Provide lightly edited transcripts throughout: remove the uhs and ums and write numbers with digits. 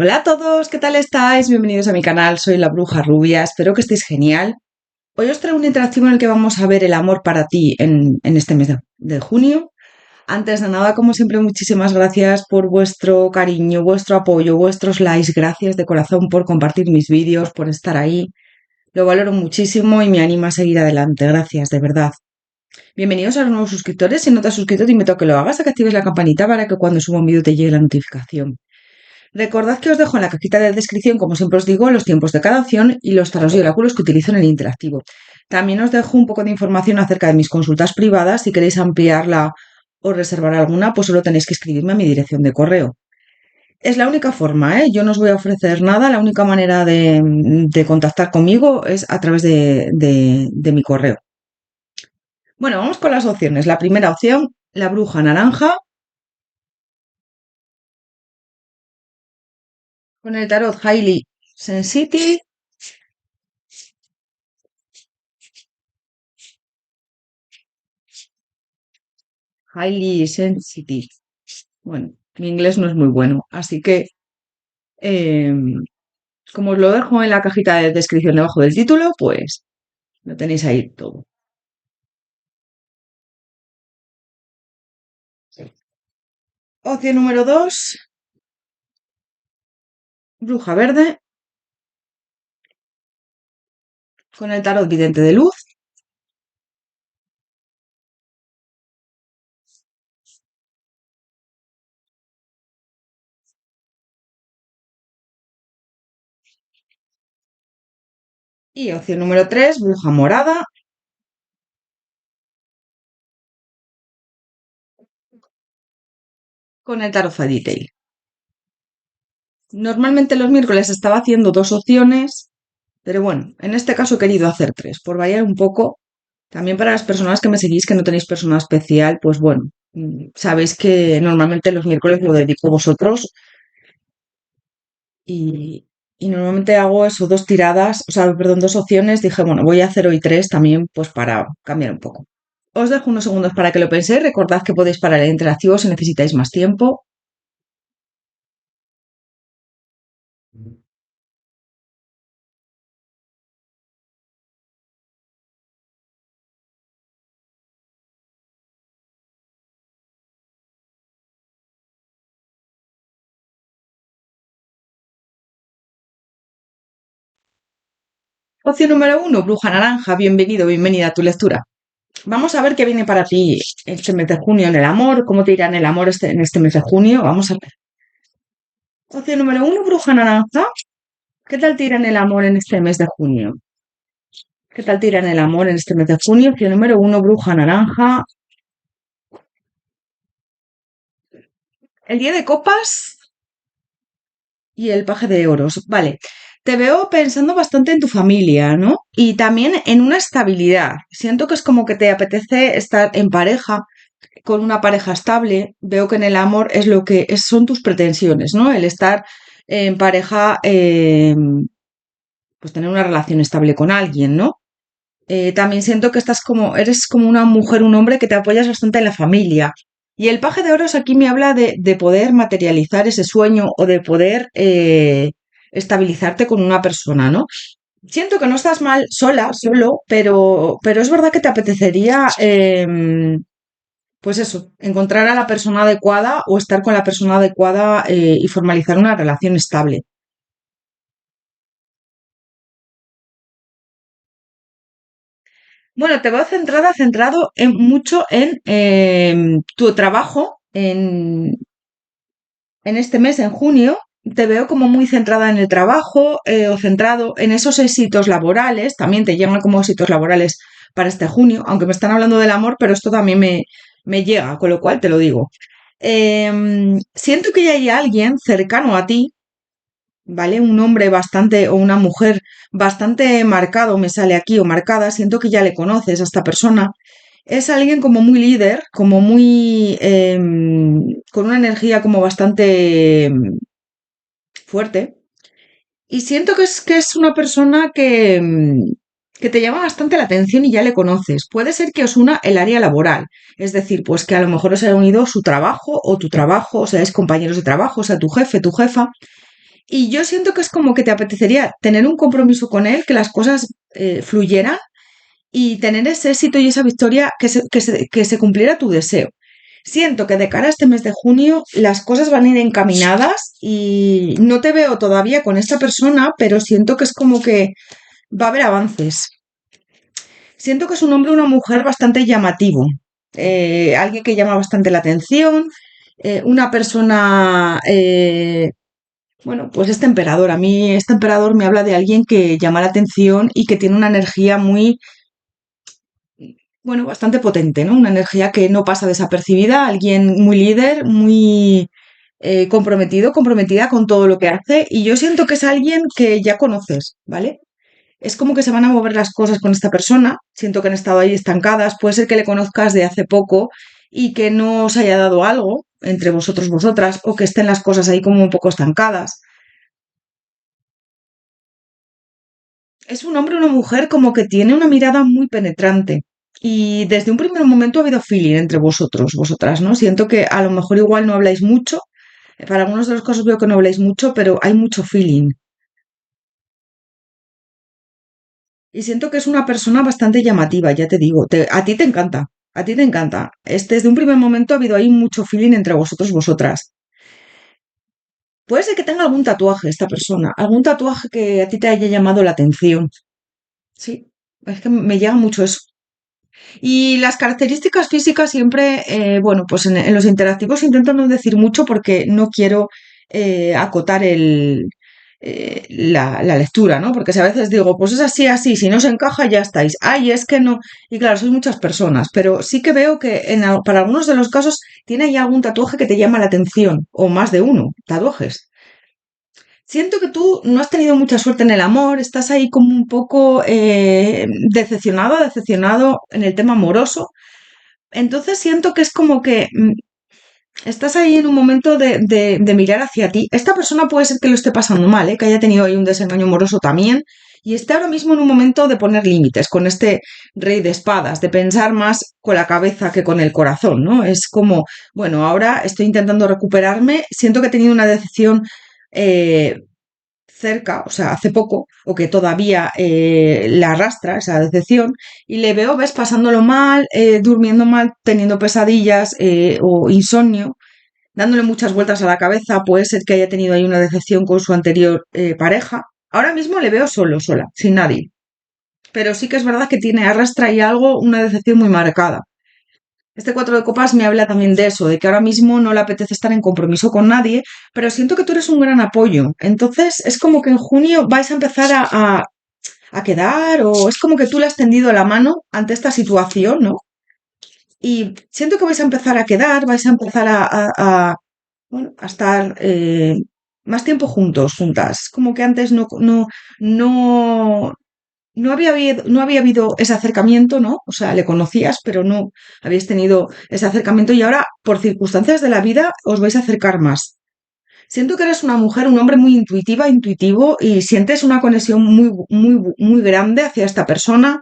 Hola a todos, ¿qué tal estáis? Bienvenidos a mi canal, soy la Bruja Rubia, espero que estéis genial. Hoy os traigo un interactivo en el que vamos a ver el amor para ti en este mes de junio. Antes de nada, como siempre, muchísimas gracias por vuestro cariño, vuestro apoyo, vuestros likes, gracias de corazón por compartir mis vídeos, por estar ahí. Lo valoro muchísimo y me anima a seguir adelante, gracias, de verdad. Bienvenidos a los nuevos suscriptores, si no te has suscrito te invito a que lo hagas, a que actives la campanita para que cuando suba un vídeo te llegue la notificación. Recordad que os dejo en la cajita de descripción, como siempre os digo, los tiempos de cada opción y los tarots y oráculos que utilizo en el interactivo. También os dejo un poco de información acerca de mis consultas privadas. Si queréis ampliarla o reservar alguna, pues solo tenéis que escribirme a mi dirección de correo. Es la única forma, ¿eh? Yo no os voy a ofrecer nada. La única manera de contactar conmigo es a través de mi correo. Bueno, vamos con las opciones. La primera opción, la bruja naranja, con el tarot Highly Sensitive. Highly Sensitive. Bueno, mi inglés no es muy bueno, así que eh, como os lo dejo en la cajita de descripción debajo del título, pues lo tenéis ahí todo. Opción número 2, bruja verde, con el tarot vidente de luz. Y opción número 3, bruja morada, con el tarot Fairy Tail. Normalmente los miércoles estaba haciendo 2 opciones, pero bueno, en este caso he querido hacer 3, por variar un poco. También para las personas que me seguís, que no tenéis persona especial, pues bueno, sabéis que normalmente los miércoles lo dedico a vosotros y normalmente hago eso, 2 tiradas, o sea, perdón, 2 opciones. Dije, bueno, voy a hacer hoy 3 también, pues para cambiar un poco. Os dejo unos segundos para que lo penséis. Recordad que podéis parar el interactivo si necesitáis más tiempo. Opción número 1, bruja naranja, bienvenido, bienvenida a tu lectura. Vamos a ver qué viene para ti este mes de junio en el amor, cómo te irá en el amor en este mes de junio. Vamos a ver. Opción número 1, bruja naranja. ¿Qué tal te irá en el amor en este mes de junio? ¿Qué tal te irá en el amor en este mes de junio? Opción número 1, bruja naranja. El 10 de copas y el paje de oros. Vale, te veo pensando bastante en tu familia, ¿no? Y también en una estabilidad. Siento que es como que te apetece estar en pareja, con una pareja estable. Veo que en el amor es lo que son tus pretensiones, ¿no? El estar en pareja, pues tener una relación estable con alguien, ¿no? También siento que eres como una mujer, un hombre que te apoyas bastante en la familia. Y el paje de oros aquí me habla de poder materializar ese sueño o de poder estabilizarte con una persona, ¿no? Siento que no estás mal sola, solo, pero es verdad que te apetecería, pues eso, encontrar a la persona adecuada o estar con la persona adecuada y formalizar una relación estable. Bueno, te veo centrado mucho en tu trabajo, en este mes, en junio. Te veo como muy centrada en el trabajo o centrado en esos éxitos laborales. También te llegan como éxitos laborales para este junio, aunque me están hablando del amor, pero esto también me llega, con lo cual te lo digo. Siento que ya hay alguien cercano a ti, ¿vale? Un hombre bastante o una mujer bastante marcado me sale aquí o marcada, siento que ya le conoces a esta persona. Es alguien como muy líder, como muy con una energía como bastante fuerte. Y siento que es una persona que te llama bastante la atención y ya le conoces. Puede ser que os una el área laboral, es decir, pues que a lo mejor os haya unido su trabajo o tu trabajo, o seáis compañeros de trabajo, o sea, tu jefe, tu jefa, Y yo siento que es como que te apetecería tener un compromiso con él, que las cosas fluyeran y tener ese éxito y esa victoria que se cumpliera tu deseo. Siento que de cara a este mes de junio las cosas van a ir encaminadas y no te veo todavía con esta persona, pero siento que es como que va a haber avances. Siento que es un hombre o una mujer bastante llamativo, alguien que llama bastante la atención, una persona, bueno, pues este emperador. A mí este emperador me habla de alguien que llama la atención y que tiene una energía muy, bueno, bastante potente, ¿no? Una energía que no pasa desapercibida, alguien muy líder, muy comprometido, comprometida con todo lo que hace. Y yo siento que es alguien que ya conoces, ¿vale? Es como que se van a mover las cosas con esta persona. Siento que han estado ahí estancadas. Puede ser que le conozcas de hace poco y que no os haya dado algo entre vosotros, vosotras, o que estén las cosas ahí como un poco estancadas. Es un hombre o una mujer como que tiene una mirada muy penetrante. Y desde un primer momento ha habido feeling entre vosotros, vosotras, ¿no? Siento que a lo mejor igual no habláis mucho. Para algunos de los casos veo que no habláis mucho, pero hay mucho feeling. Y siento que es una persona bastante llamativa, ya te digo. A ti te encanta. A ti te encanta. Desde un primer momento ha habido ahí mucho feeling entre vosotros, vosotras. Puede ser que tenga algún tatuaje esta persona, algún tatuaje que a ti te haya llamado la atención. Sí, es que me llega mucho eso. Y las características físicas siempre, bueno, pues en los interactivos intento no decir mucho porque no quiero acotar la lectura, ¿no? Porque si a veces digo, pues es así, así, si no se encaja ya estáis. Ay, es que no. Y claro, sois muchas personas, pero sí que veo que para algunos de los casos tiene ahí algún tatuaje que te llama la atención, o más de uno, tatuajes. Siento que tú no has tenido mucha suerte en el amor, estás ahí como un poco decepcionado en el tema amoroso. Entonces siento que es como que estás ahí en un momento de mirar hacia ti. Esta persona puede ser que lo esté pasando mal, ¿eh? Que haya tenido ahí un desengaño amoroso también. Y esté ahora mismo en un momento de poner límites con este rey de espadas, de pensar más con la cabeza que con el corazón, ¿no? Es como, bueno, ahora estoy intentando recuperarme, siento que he tenido una decepción eh, cerca, o sea, hace poco, o que todavía la arrastra esa decepción, y le veo, ves, pasándolo mal, durmiendo mal, teniendo pesadillas o insomnio, dándole muchas vueltas a la cabeza, puede ser que haya tenido ahí una decepción con su anterior pareja. Ahora mismo le veo solo, sola, sin nadie. Pero sí que es verdad que tiene, arrastra ahí algo, una decepción muy marcada. Este cuatro de copas me habla también de eso, de que ahora mismo no le apetece estar en compromiso con nadie, pero siento que tú eres un gran apoyo. Entonces es como que en junio vais a empezar a quedar o es como que tú le has tendido la mano ante esta situación, ¿no? Y siento que vais a empezar a quedar, vais a empezar bueno, a estar más tiempo juntos, juntas. Como que antes no, no había habido ese acercamiento, ¿no? O sea, le conocías, pero no habéis tenido ese acercamiento y ahora, por circunstancias de la vida, os vais a acercar más. Siento que eres una mujer, un hombre muy intuitiva, intuitivo y sientes una conexión muy grande hacia esta persona.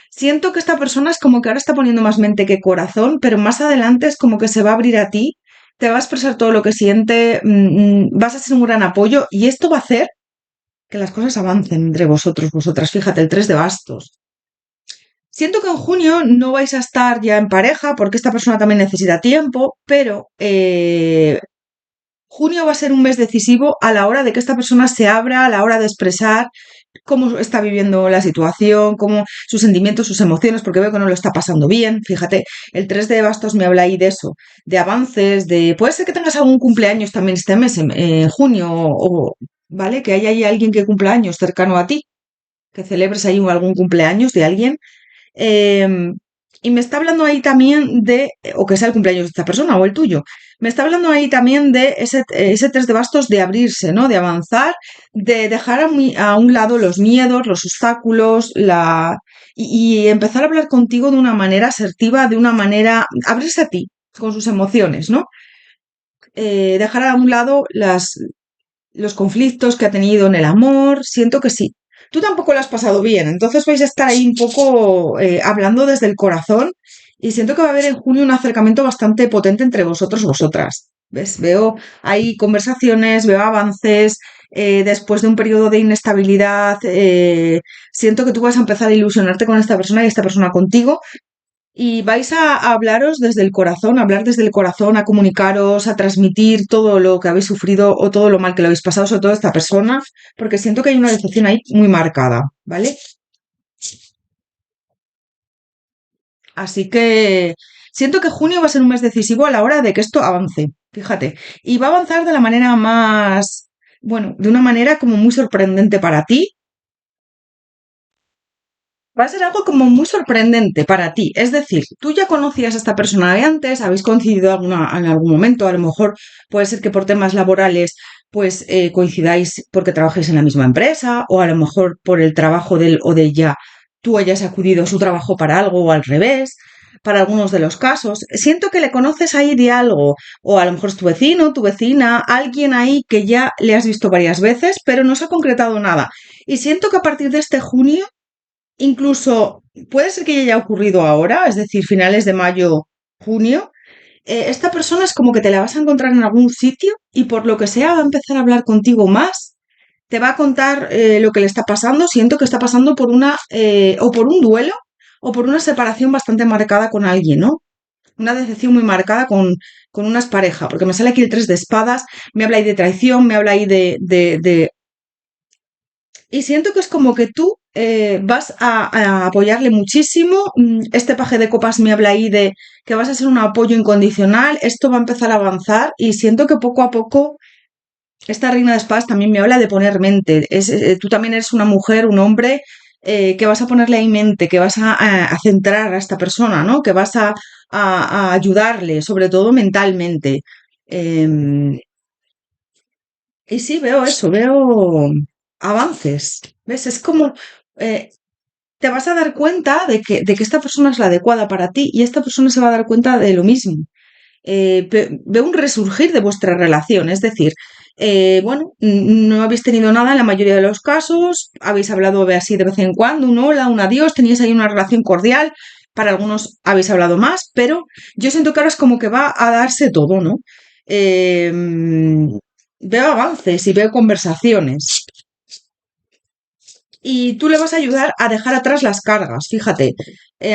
Siento que esta persona es como que ahora está poniendo más mente que corazón, pero más adelante es como que se va a abrir a ti, te va a expresar todo lo que siente, vas a ser un gran apoyo y esto va a hacer que las cosas avancen entre vosotros, vosotras. Fíjate, el 3 de bastos. Siento que en junio no vais a estar ya en pareja porque esta persona también necesita tiempo, pero junio va a ser un mes decisivo a la hora de que esta persona se abra, a la hora de expresar cómo está viviendo la situación, cómo sus sentimientos, sus emociones, porque veo que no lo está pasando bien. Fíjate, el 3 de bastos me habla ahí de eso, de avances, de... Puede ser que tengas algún cumpleaños también este mes, en junio, ¿vale? Que haya ahí alguien que cumpla años cercano a ti, que celebres ahí algún cumpleaños de alguien. Eh, y me está hablando ahí también de, o que sea el cumpleaños de esta persona o el tuyo, me está hablando ahí también de ese 3 de bastos de abrirse, ¿no? De avanzar, de dejar a un lado los miedos, los obstáculos, y empezar a hablar contigo de una manera asertiva, de una manera, abrirse a ti, con sus emociones, ¿no? Dejar a un lado los conflictos que ha tenido en el amor, siento que sí. Tú tampoco lo has pasado bien, entonces vais a estar ahí un poco hablando desde el corazón y siento que va a haber en junio un acercamiento bastante potente entre vosotros, vosotras. ¿Ves? Veo ahí conversaciones, veo avances, después de un periodo de inestabilidad, siento que tú vas a empezar a ilusionarte con esta persona y esta persona contigo. Y vais a hablaros desde el corazón, a hablar desde el corazón, a comunicaros, a transmitir todo lo que habéis sufrido o todo lo mal que lo habéis pasado, sobre todo esta persona, porque siento que hay una decepción ahí muy marcada, ¿vale? Así que siento que junio va a ser un mes decisivo a la hora de que esto avance, fíjate. Y va a avanzar de la manera más, bueno, de una manera como muy sorprendente para ti. Va a ser algo como muy sorprendente para ti. Es decir, tú ya conocías a esta persona de antes, habéis coincidido en algún momento, a lo mejor puede ser que por temas laborales pues coincidáis porque trabajáis en la misma empresa o a lo mejor por el trabajo de él o de ella tú hayas acudido a su trabajo para algo o al revés. Para algunos de los casos, siento que le conoces ahí de algo, o a lo mejor es tu vecino, tu vecina, alguien ahí que ya le has visto varias veces, pero no se ha concretado nada. Y siento que a partir de este junio incluso puede ser que ya haya ocurrido ahora, es decir, finales de mayo, junio. Esta persona es como que te la vas a encontrar en algún sitio y por lo que sea va a empezar a hablar contigo más. Te va a contar lo que le está pasando. Siento que está pasando por o por un duelo o por una separación bastante marcada con alguien, ¿no? Una decepción muy marcada con unas parejas, porque me sale aquí el 3 de espadas, me habla ahí de traición, me habla ahí de y siento que es como que tú vas a apoyarle muchísimo. Este paje de copas me habla ahí de que vas a ser un apoyo incondicional. Esto va a empezar a avanzar y siento que poco a poco esta reina de espadas también me habla de poner mente. Tú también eres una mujer, un hombre, que vas a ponerle ahí mente, que vas a centrar a esta persona, ¿no? Que vas a ayudarle, sobre todo mentalmente. Em, y sí, veo eso, veo avances. ¿Ves? Es como eh, te vas a dar cuenta de que esta persona es la adecuada para ti y esta persona se va a dar cuenta de lo mismo. Veo un resurgir de vuestra relación, es decir, bueno, no habéis tenido nada en la mayoría de los casos, habéis hablado así de vez en cuando, un hola, un adiós, teníais ahí una relación cordial, para algunos habéis hablado más, pero yo siento que ahora es como que va a darse todo, ¿no? Eh, Veo avances y veo conversaciones. Y tú le vas a ayudar a dejar atrás las cargas, fíjate.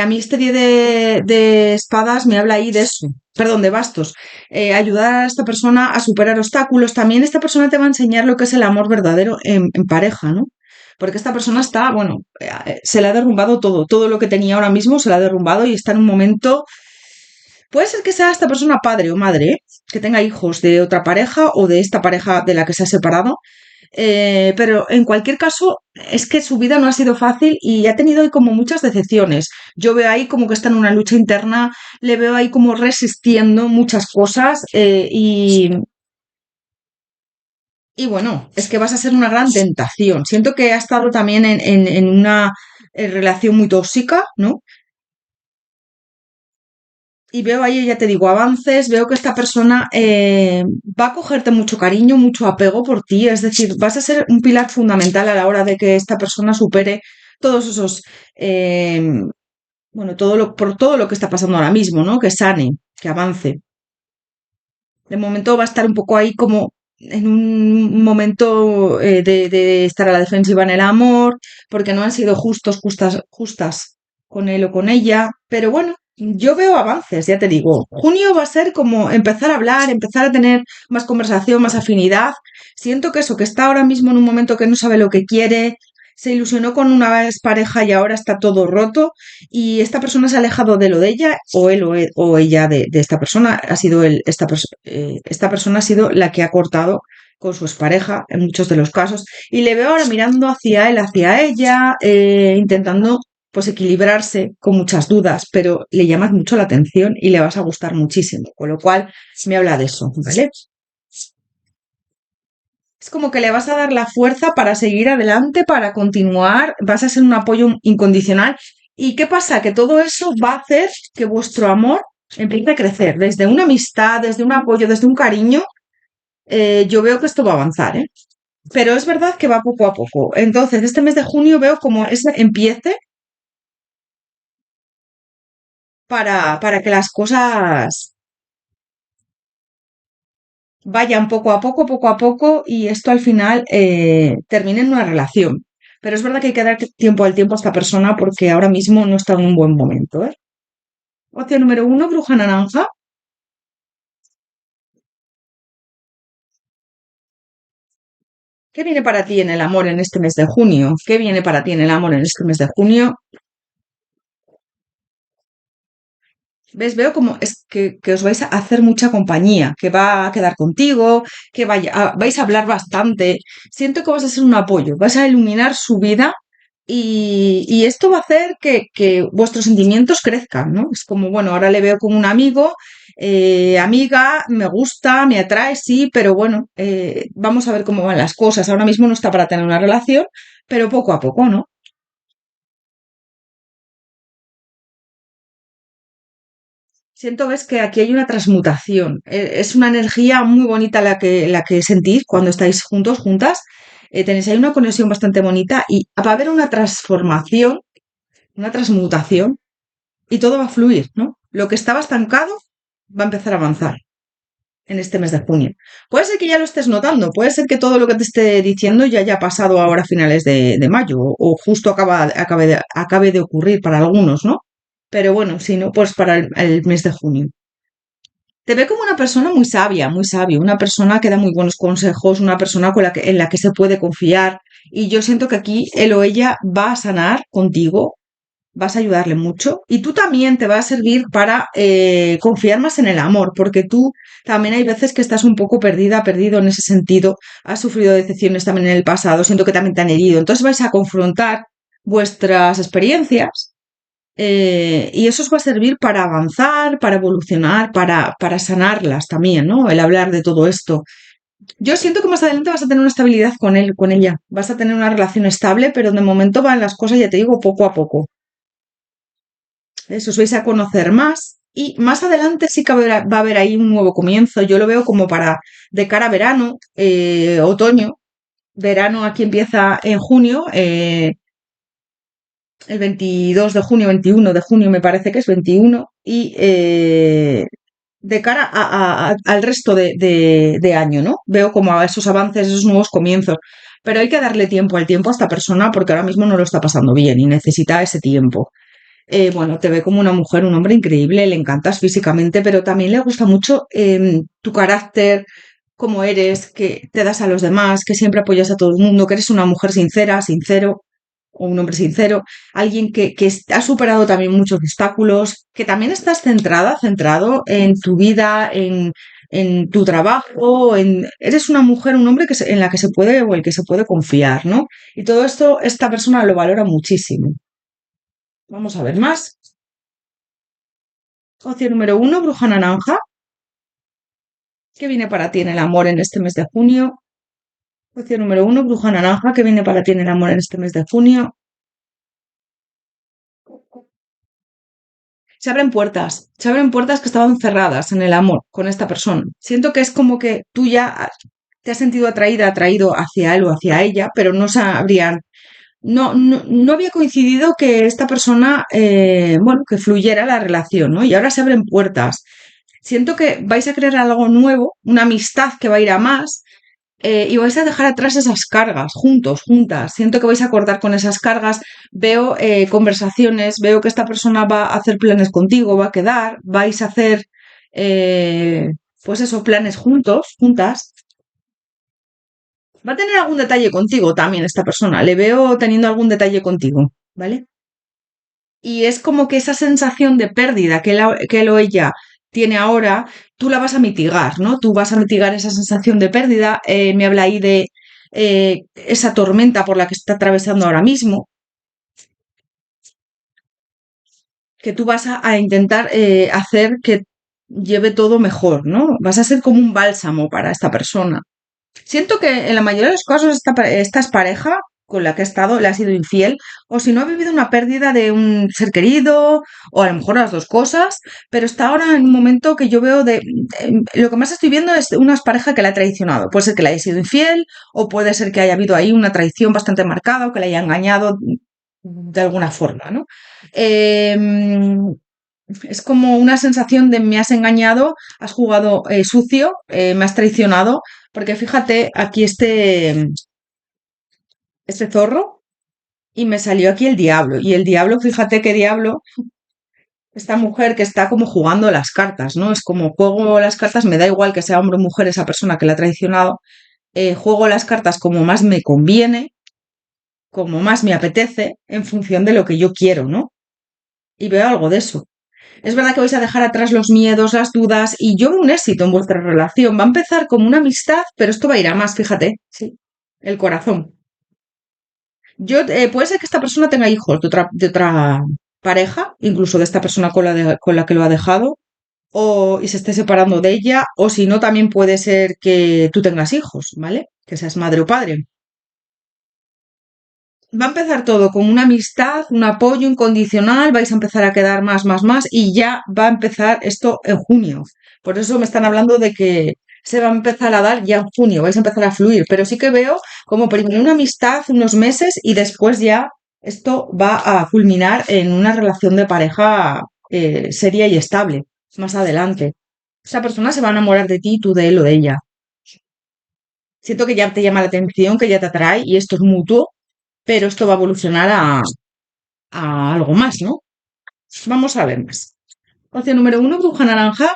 A mí este día de espadas me habla ahí de eso, perdón, de bastos. Ayudar a esta persona a superar obstáculos. También esta persona te va a enseñar lo que es el amor verdadero en pareja, ¿no? Porque esta persona está, bueno, se le ha derrumbado todo, todo lo que tenía ahora mismo se le ha derrumbado y está en un momento, puede ser que sea esta persona padre o madre, ¿eh? Que tenga hijos de otra pareja o de esta pareja de la que se ha separado, pero en cualquier caso, es que su vida no ha sido fácil y ha tenido ahí como muchas decepciones. Yo veo ahí como que está en una lucha interna, le veo ahí como resistiendo muchas cosas y bueno, es que vas a ser una gran tentación. Siento que ha estado también en una relación muy tóxica, ¿no? Y veo ahí, ya te digo, avances, veo que esta persona va a cogerte mucho cariño, mucho apego por ti, es decir, vas a ser un pilar fundamental a la hora de que esta persona supere todos esos, eh, bueno, por todo lo que está pasando ahora mismo, ¿no? Que sane, que avance. De momento va a estar un poco ahí como en un momento de estar a la defensiva en el amor, porque no han sido justas con él o con ella. Pero bueno, yo veo avances, ya te digo. Junio va a ser como empezar a hablar, empezar a tener más conversación, más afinidad. Siento que eso, que está ahora mismo en un momento que no sabe lo que quiere, se ilusionó con una vez pareja y ahora está todo roto y esta persona se ha alejado de lo de ella o él o ella de esta persona ha sido esta persona ha sido la que ha cortado con su expareja en muchos de los casos y le veo ahora mirando hacia él, hacia ella, intentando pues equilibrarse con muchas dudas, pero le llamas mucho la atención y le vas a gustar muchísimo, con lo cual me habla de eso, ¿vale? Es como que le vas a dar la fuerza para seguir adelante, para continuar, vas a ser un apoyo incondicional. ¿Y qué pasa? Que todo eso va a hacer que vuestro amor empiece a crecer, desde una amistad, desde un apoyo, desde un cariño. Yo veo que esto va a avanzar, ¿eh? Pero es verdad que va poco a poco. Entonces, este mes de junio veo como ese empiece para que las cosas vayan poco a poco y esto al final termine en una relación. Pero es verdad que hay que dar tiempo al tiempo a esta persona porque ahora mismo no está en un buen momento, ¿eh? Opción número uno, bruja naranja. ¿Qué viene para ti en el amor en este mes de junio? ¿Qué viene para ti en el amor en este mes de junio? ¿Ves? Veo como es que os vais a hacer mucha compañía, que va a quedar contigo, que vais a hablar bastante. Siento que vas a ser un apoyo, vas a iluminar su vida y esto va a hacer que vuestros sentimientos crezcan, ¿no? Es como, bueno, ahora le veo como un amigo, amiga, me gusta, me atrae, sí, pero bueno, vamos a ver cómo van las cosas. Ahora mismo no está para tener una relación, pero poco a poco, ¿no? Siento, ves que aquí hay una transmutación. Es una energía muy bonita la que sentís cuando estáis juntos, juntas. Tenéis ahí una conexión bastante bonita y va a haber una transformación, una transmutación y todo va a fluir, ¿no? Lo que estaba estancado va a empezar a avanzar en este mes de junio. Puede ser que ya lo estés notando, puede ser que todo lo que te esté diciendo ya haya pasado ahora a finales de mayo o justo acabe de ocurrir para algunos, ¿no? Pero bueno, si no, pues para el mes de junio. Te ve como una persona muy sabia, muy sabia, una persona que da muy buenos consejos, una persona en la que se puede confiar. Y yo siento que aquí él o ella va a sanar contigo, vas a ayudarle mucho y tú también te va a servir para confiar más en el amor, porque tú también hay veces que estás un poco perdida, perdido en ese sentido, has sufrido decepciones también en el pasado, siento que también te han herido. Entonces vais a confrontar vuestras experiencias y eso os va a servir para avanzar, para evolucionar, para sanarlas también, ¿no? El hablar de todo esto. Yo siento que más adelante vas a tener una estabilidad con él, con ella. Vas a tener una relación estable, pero de momento van las cosas, ya te digo, poco a poco. Eso os vais a conocer más y más adelante sí que va a haber ahí un nuevo comienzo. Yo lo veo como para de cara a verano, otoño. Verano aquí empieza en junio, el 22 de junio, 21 de junio me parece que es 21, y de cara al resto de año, ¿no? Veo como a esos avances, esos nuevos comienzos, pero hay que darle tiempo al tiempo a esta persona porque ahora mismo no lo está pasando bien y necesita ese tiempo. Bueno, te ve como una mujer, un hombre increíble, le encantas físicamente, pero también le gusta mucho tu carácter, cómo eres, que te das a los demás, que siempre apoyas a todo el mundo, que eres una mujer sincera, sincero, o un hombre sincero, alguien que ha superado también muchos obstáculos, que también estás centrada, centrado en tu vida, en tu trabajo, eres una mujer, un hombre en la que se puede o el que se puede confiar, ¿no? Y todo esto, esta persona lo valora muchísimo. Vamos a ver más. Opción número uno, bruja naranja. ¿Qué viene para ti en el amor en este mes de junio? Opción número uno, bruja naranja. ¿Qué viene para ti en el amor en este mes de junio? Se abren puertas que estaban cerradas en el amor con esta persona. Siento que es como que tú ya te has sentido atraída, atraído hacia él o hacia ella, pero no sabrían, no había coincidido que esta persona, bueno, que fluyera la relación, ¿no? Y ahora se abren puertas. Siento que vais a crear algo nuevo, una amistad que va a ir a más, y vais a dejar atrás esas cargas, juntos, juntas. Siento que vais a cortar con esas cargas. Veo conversaciones, veo que esta persona va a hacer planes contigo, va a quedar, vais a hacer, eh, pues eso, planes juntos, juntas. Va a tener algún detalle contigo también esta persona. Le veo teniendo algún detalle contigo, ¿vale? Y es como que esa sensación de pérdida que él o ella tiene ahora, tú la vas a mitigar, ¿no? Tú vas a mitigar esa sensación de pérdida. Me habla ahí de esa tormenta por la que está atravesando ahora mismo, que tú vas a intentar hacer que lleve todo mejor, ¿no? Vas a ser como un bálsamo para esta persona. Siento que en la mayoría de los casos esta es pareja con la que ha estado le ha sido infiel, o si no ha vivido una pérdida de un ser querido, o a lo mejor las dos cosas, pero está ahora en un momento que yo veo lo que más estoy viendo es una pareja que la ha traicionado. Puede ser que le haya sido infiel, o puede ser que haya habido ahí una traición bastante marcada, o que le haya engañado de alguna forma, ¿no? Es como una sensación de me has engañado, has jugado sucio, me has traicionado, porque fíjate, aquí este zorro y me salió aquí el diablo. Y el diablo, fíjate qué diablo, esta mujer que está como jugando las cartas, ¿no? Es como juego las cartas, me da igual que sea hombre o mujer esa persona que la ha traicionado, juego las cartas como más me conviene, como más me apetece, en función de lo que yo quiero, ¿no? Y veo algo de eso. Es verdad que vais a dejar atrás los miedos, las dudas y yo veo un éxito en vuestra relación. Va a empezar como una amistad, pero esto va a ir a más, fíjate. Sí. El corazón. Puede ser que esta persona tenga hijos de otra pareja, incluso de esta persona con la que lo ha dejado, y se esté separando de ella, o si no, también puede ser que tú tengas hijos, ¿vale? Que seas madre o padre. Va a empezar todo con una amistad, un apoyo incondicional, vais a empezar a quedar más y ya va a empezar esto en junio. Por eso me están hablando de que se va a empezar a dar ya en junio, vais a empezar a fluir, pero sí que veo como primero una amistad, unos meses y después ya esto va a culminar en una relación de pareja seria y estable más adelante. Esa persona se va a enamorar de ti, tú de él o de ella. Siento que ya te llama la atención, que ya te atrae y esto es mutuo, pero esto va a evolucionar a algo más, ¿no? Vamos a ver más. Opción número uno, bruja naranja.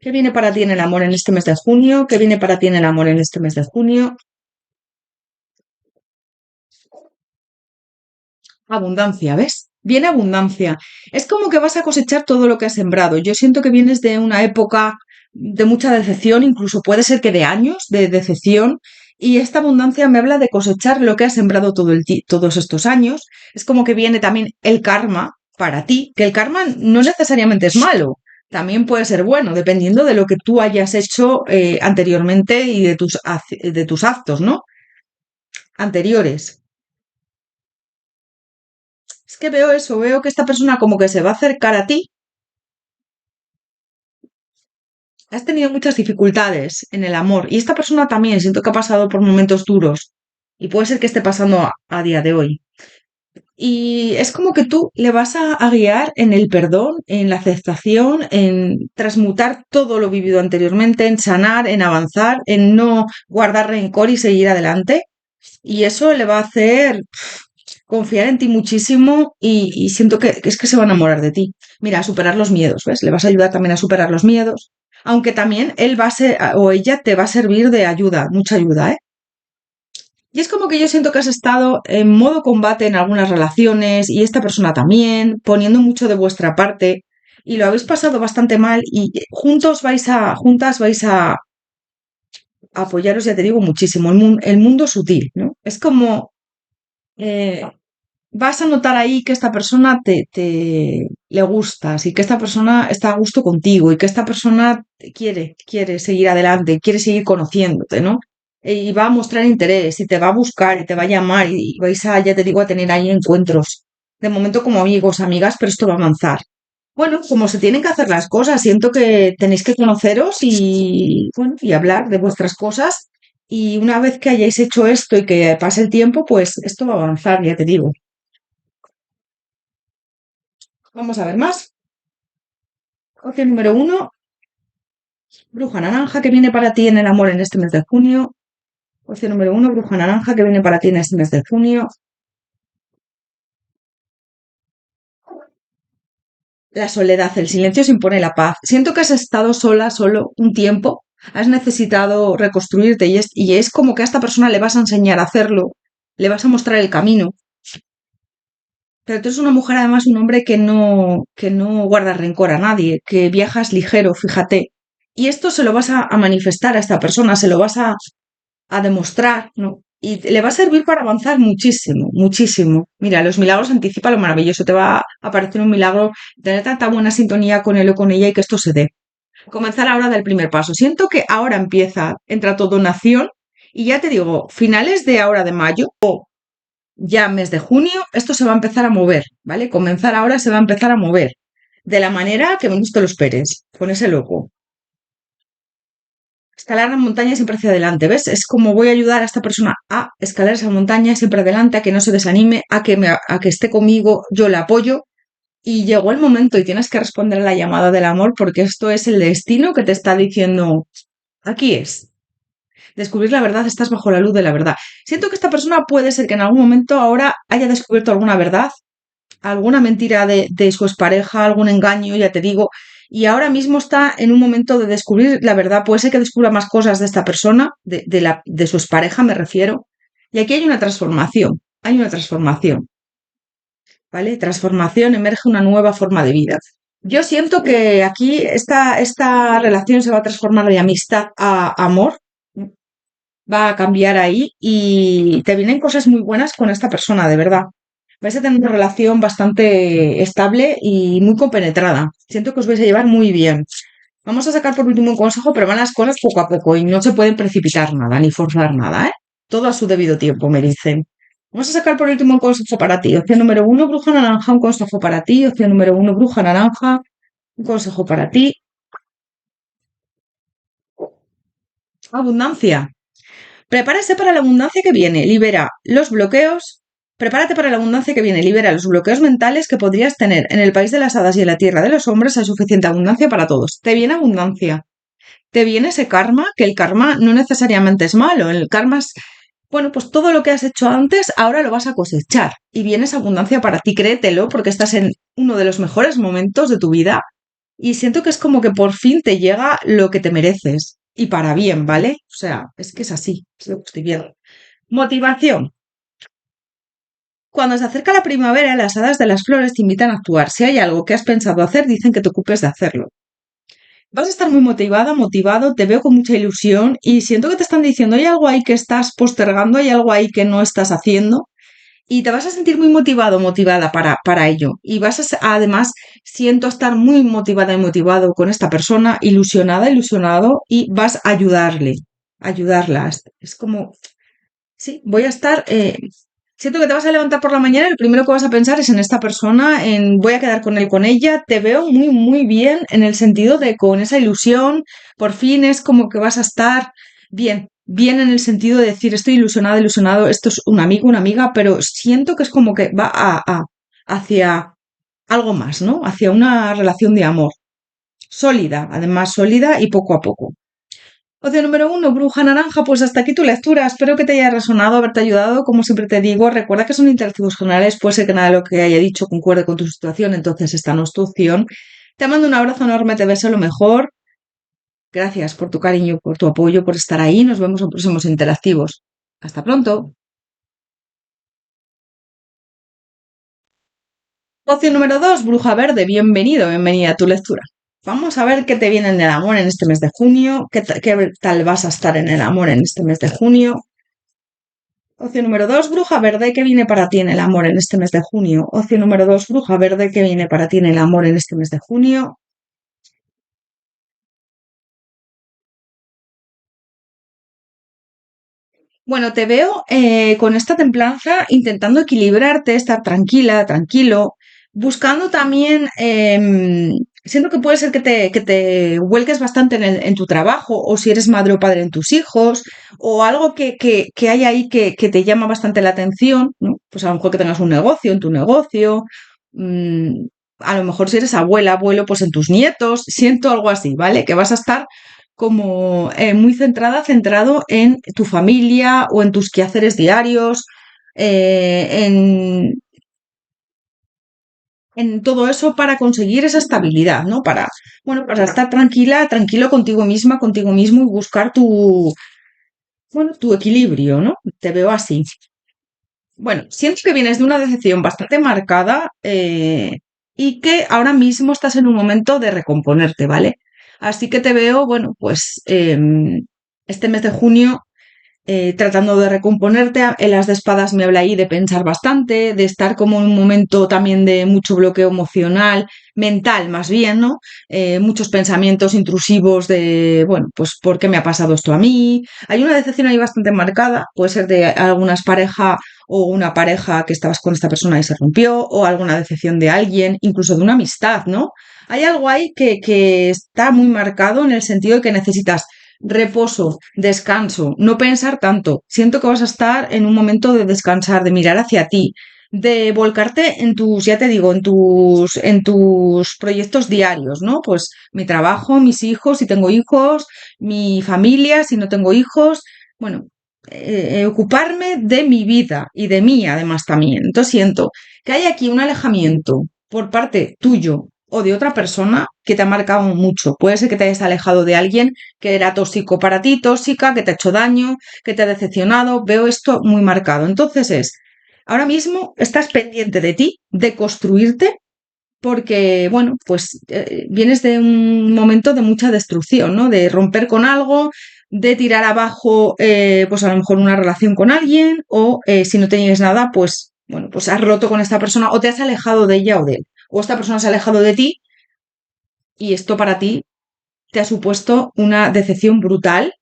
¿Qué viene para ti en el amor en este mes de junio? ¿Qué viene para ti en el amor en este mes de junio? Abundancia, ¿ves? Viene abundancia. Es como que vas a cosechar todo lo que has sembrado. Yo siento que vienes de una época de mucha decepción, incluso puede ser que de años de decepción, y esta abundancia me habla de cosechar lo que has sembrado todos estos años. Es como que viene también el karma para ti, que el karma no necesariamente es malo, también puede ser bueno, dependiendo de lo que tú hayas hecho anteriormente y de tus actos, ¿no? Anteriores. Es que veo eso, veo que esta persona como que se va a acercar a ti. Has tenido muchas dificultades en el amor y esta persona también siento que ha pasado por momentos duros y puede ser que esté pasando a día de hoy. Y es como que tú le vas a guiar en el perdón, en la aceptación, en transmutar todo lo vivido anteriormente, en sanar, en avanzar, en no guardar rencor y seguir adelante. Y eso le va a hacer confiar en ti muchísimo y siento que es que se va a enamorar de ti. Mira, a superar los miedos, ¿ves? Le vas a ayudar también a superar los miedos, aunque también él va a ser, o ella te va a servir de ayuda, mucha ayuda, ¿eh? Y es como que yo siento que has estado en modo combate en algunas relaciones y esta persona también, poniendo mucho de vuestra parte y lo habéis pasado bastante mal y juntas vais a apoyaros, ya te digo, muchísimo. El mundo sutil, ¿no? Es como eh, vas a notar ahí que esta persona te le gustas y que esta persona está a gusto contigo y que esta persona te quiere seguir adelante, quiere seguir conociéndote, ¿no? Y va a mostrar interés y te va a buscar y te va a llamar y vais a, ya te digo, a tener ahí encuentros. De momento como amigos, amigas, pero esto va a avanzar. Bueno, como se tienen que hacer las cosas, siento que tenéis que conoceros y, bueno, y hablar de vuestras cosas. Y una vez que hayáis hecho esto y que pase el tiempo, pues esto va a avanzar, ya te digo. Vamos a ver más. Opción número uno, bruja naranja que viene para ti en el amor en este mes de junio. Opción número uno, bruja naranja que viene para ti en este mes de junio. La soledad, el silencio se impone la paz. Siento que has estado sola, solo un tiempo. Has necesitado reconstruirte y es como que a esta persona le vas a enseñar a hacerlo. Le vas a mostrar el camino. Pero tú eres una mujer, además, un hombre que no guarda rencor a nadie, que viajas ligero, fíjate. Y esto se lo vas a manifestar a esta persona, se lo vas a demostrar, ¿no? Y le va a servir para avanzar muchísimo, muchísimo. Mira, los milagros anticipan lo maravilloso. Te va a aparecer un milagro, tener tanta buena sintonía con él o con ella y que esto se dé. Comenzar ahora del primer paso. Siento que ahora entra todo en acción y ya te digo, finales de ahora de mayo o ya mes de junio, esto se va a empezar a mover, ¿vale? Comenzar ahora se va a empezar a mover de la manera que menos te lo esperes, con ese loco. Escalar la montaña siempre hacia adelante, ¿ves? Es como voy a ayudar a esta persona a escalar esa montaña siempre adelante, a que no se desanime, a que esté conmigo, yo le apoyo. y llegó el momento y tienes que responder a la llamada del amor porque esto es el destino que te está diciendo, aquí es. Descubrir la verdad, estás bajo la luz de la verdad. Siento que esta persona puede ser que en algún momento ahora haya descubierto alguna verdad, alguna mentira de su expareja, algún engaño, ya te digo, y ahora mismo está en un momento de descubrir la verdad. Puede ser que descubra más cosas de esta persona, de su expareja me refiero, y aquí hay una transformación, ¿vale? Transformación, emerge una nueva forma de vida. Yo siento que aquí esta relación se va a transformar de amistad a amor, va a cambiar ahí y te vienen cosas muy buenas con esta persona, de verdad. Vais a tener una relación bastante estable y muy compenetrada. Siento que os vais a llevar muy bien. Vamos a sacar por último un consejo, pero van las cosas poco a poco y no se pueden precipitar nada ni forzar nada, ¿eh? Todo a su debido tiempo, me dicen. Vamos a sacar por último un consejo para ti. Opción número uno, bruja naranja, un consejo para ti. Opción número uno, bruja naranja, un consejo para ti. Abundancia. Prepárese para la abundancia que viene, libera los bloqueos. Prepárate para la abundancia que viene, libera los bloqueos mentales que podrías tener. En el país de las hadas y en la tierra de los hombres hay suficiente abundancia para todos. Te viene abundancia. Te viene ese karma, que el karma no necesariamente es malo. El karma es, bueno, pues todo lo que has hecho antes, ahora lo vas a cosechar. Y viene esa abundancia para ti, créetelo, porque estás en uno de los mejores momentos de tu vida y siento que es como que por fin te llega lo que te mereces. Y para bien, ¿vale? O sea, es que es así, es lo que estoy viendo. Motivación. Cuando se acerca la primavera, las hadas de las flores te invitan a actuar. Si hay algo que has pensado hacer, dicen que te ocupes de hacerlo. Vas a estar muy motivada, motivado, te veo con mucha ilusión y siento que te están diciendo, hay algo ahí que estás postergando, hay algo ahí que no estás haciendo y te vas a sentir muy motivado, motivada para ello. Y además, siento estar muy motivada y motivado con esta persona, ilusionada, ilusionado, y vas a ayudarle, ayudarla. Es como, sí, voy a estar, siento que te vas a levantar por la mañana y lo primero que vas a pensar es en esta persona, en voy a quedar con él, con ella. Te veo muy, muy bien en el sentido de con esa ilusión, por fin es como que vas a estar bien, bien en el sentido de decir estoy ilusionada, ilusionado, esto es un amigo, una amiga, pero siento que es como que va hacia algo más, ¿no? Hacia una relación de amor sólida, además sólida y poco a poco. Opción número uno, bruja naranja, pues hasta aquí tu lectura. Espero que te haya resonado, haberte ayudado. Como siempre te digo, recuerda que son interactivos generales, puede ser que nada de lo que haya dicho concuerde con tu situación, entonces esta no es tu opción. Te mando un abrazo enorme, te deseo lo mejor. Gracias por tu cariño, por tu apoyo, por estar ahí. Nos vemos en próximos interactivos. Hasta pronto. Opción número dos, bruja verde, bienvenido, bienvenida a tu lectura. Vamos a ver qué te viene en el amor en este mes de junio, qué tal vas a estar en el amor en este mes de junio. Opción número dos, bruja verde, ¿qué viene para ti en el amor en este mes de junio? Opción número dos, bruja verde, ¿qué viene para ti en el amor en este mes de junio? Bueno, te veo con esta templanza intentando equilibrarte, estar tranquila, tranquilo, buscando también, siento que puede ser que te vuelques bastante en tu trabajo, o si eres madre o padre en tus hijos, o algo que hay ahí que te llama bastante la atención, ¿no? Pues a lo mejor que tengas un negocio en tu negocio, mm, a lo mejor si eres abuela, abuelo, pues en tus nietos, siento algo así, ¿vale? Que vas a estar como muy centrada, centrado en tu familia o en tus quehaceres diarios, en todo eso para conseguir esa estabilidad, ¿no? Bueno, para estar tranquila, tranquilo contigo misma, contigo mismo y buscar bueno, tu equilibrio, ¿no? Te veo así. Bueno, siento que vienes de una decepción bastante marcada y que ahora mismo estás en un momento de recomponerte, ¿vale? Así que te veo, bueno, pues este mes de junio tratando de recomponerte. El as de espadas me habla ahí de pensar bastante, de estar como en un momento también de mucho bloqueo emocional, mental más bien, ¿no? Muchos pensamientos intrusivos de, bueno, pues ¿por qué me ha pasado esto a mí? Hay una decepción ahí bastante marcada, puede ser de algunas pareja o una pareja que estabas con esta persona y se rompió, o alguna decepción de alguien, incluso de una amistad, ¿no? Hay algo ahí que está muy marcado en el sentido de que necesitas reposo, descanso, no pensar tanto. Siento que vas a estar en un momento de descansar, de mirar hacia ti, de volcarte en tus, ya te digo, en tus proyectos diarios, ¿no? Pues mi trabajo, mis hijos, si tengo hijos, mi familia, si no tengo hijos, bueno, ocuparme de mi vida y de mí además también. Entonces siento que hay aquí un alejamiento por parte tuyo o de otra persona que te ha marcado mucho. Puede ser que te hayas alejado de alguien que era tóxico para ti, tóxica, que te ha hecho daño, que te ha decepcionado. Veo esto muy marcado. Entonces ahora mismo estás pendiente de ti, de construirte, porque, bueno, pues vienes de un momento de mucha destrucción, ¿no? De romper con algo, de tirar abajo, pues a lo mejor una relación con alguien, o si no tenías nada, pues, bueno, pues has roto con esta persona, o te has alejado de ella o de él, o esta persona se ha alejado de ti, y esto para ti te ha supuesto una decepción brutal,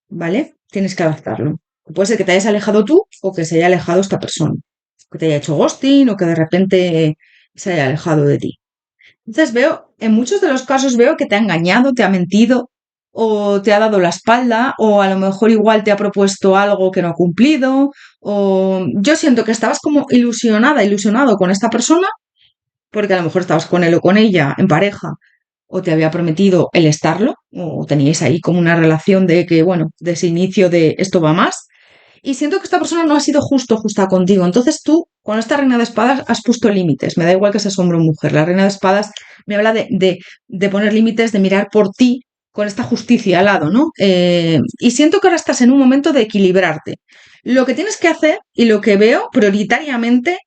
¿vale? Tienes que adaptarlo. Puede ser que te hayas alejado tú o que se haya alejado esta persona, que te haya hecho ghosting o que de repente se haya alejado de ti. Entonces veo, en muchos de los casos veo que te ha engañado, te ha mentido, o te ha dado la espalda, o a lo mejor igual te ha propuesto algo que no ha cumplido, o yo siento que estabas como ilusionada, ilusionado con esta persona, porque a lo mejor estabas con él o con ella en pareja, o te había prometido el estarlo, o teníais ahí como una relación de que, bueno, de ese inicio de esto va más, y siento que esta persona no ha sido justa contigo. Entonces tú, con esta reina de espadas, has puesto límites. Me da igual que seas hombre o mujer. La reina de espadas me habla de poner límites, de mirar por ti con esta justicia al lado, ¿no? Y siento que ahora estás en un momento de equilibrarte. Lo que tienes que hacer y lo que veo prioritariamente,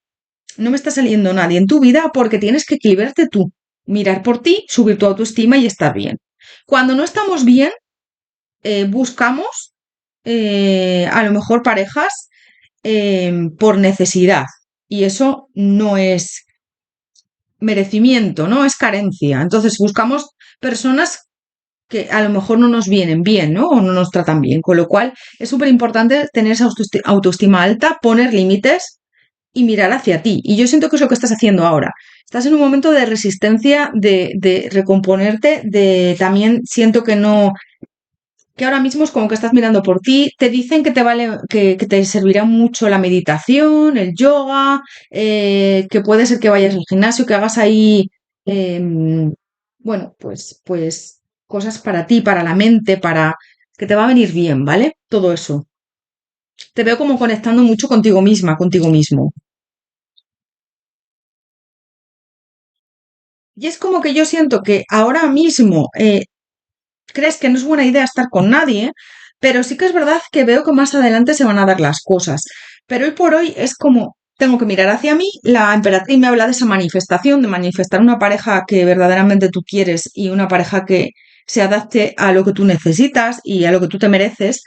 no me está saliendo nadie en tu vida porque tienes que equilibrarte tú. Mirar por ti, subir tu autoestima y estar bien. Cuando no estamos bien, buscamos a lo mejor parejas por necesidad. Y eso no es merecimiento, ¿no? Es carencia. Entonces buscamos personas que a lo mejor no nos vienen bien, ¿no? O no nos tratan bien. Con lo cual es súper importante tener esa autoestima alta, poner límites y mirar hacia ti. Y yo siento que es lo que estás haciendo ahora. Estás en un momento de resistencia, de recomponerte, de también siento que ahora mismo es como que estás mirando por ti, te dicen que te vale, que te servirá mucho la meditación, el yoga, que puede ser que vayas al gimnasio, que hagas ahí, bueno, pues cosas para ti, para la mente, para que te va a venir bien, ¿vale? Todo eso. Te veo como conectando mucho contigo misma, contigo mismo. Y es como que yo siento que ahora mismo crees que no es buena idea estar con nadie, pero sí que es verdad que veo que más adelante se van a dar las cosas. Pero hoy por hoy es como, tengo que mirar hacia mí, la emperatriz me habla de esa manifestación, de manifestar una pareja que verdaderamente tú quieres y una pareja que se adapte a lo que tú necesitas y a lo que tú te mereces.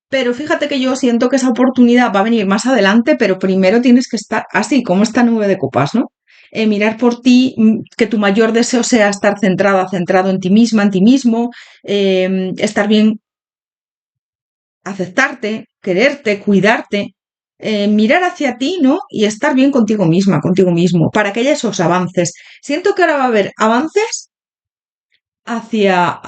Pero fíjate que yo siento que esa oportunidad va a venir más adelante, pero primero tienes que estar así, como esta nube de copas, ¿no? Mirar por ti, que tu mayor deseo sea estar centrada, centrado en ti misma, en ti mismo, estar bien, aceptarte, quererte, cuidarte, mirar hacia ti, ¿no? Y estar bien contigo misma, contigo mismo, para que haya esos avances. Siento que ahora va a haber avances hacia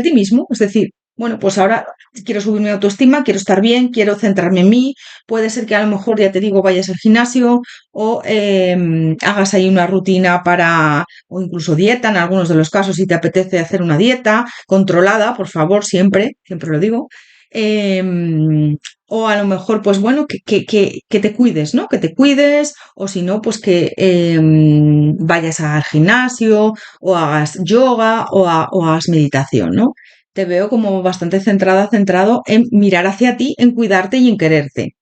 ti mismo. Es decir, bueno, pues ahora quiero subir mi autoestima, quiero estar bien, quiero centrarme en mí. Puede ser que a lo mejor, ya te digo, vayas al gimnasio o hagas ahí una rutina o incluso dieta, en algunos de los casos, si te apetece hacer una dieta controlada, por favor, siempre, siempre lo digo. O a lo mejor, pues bueno, que te cuides, ¿no? Que te cuides, o si no, pues que vayas al gimnasio, o hagas yoga, o hagas meditación, ¿no? Te veo como bastante centrada, centrado en mirar hacia ti, en cuidarte y en quererte.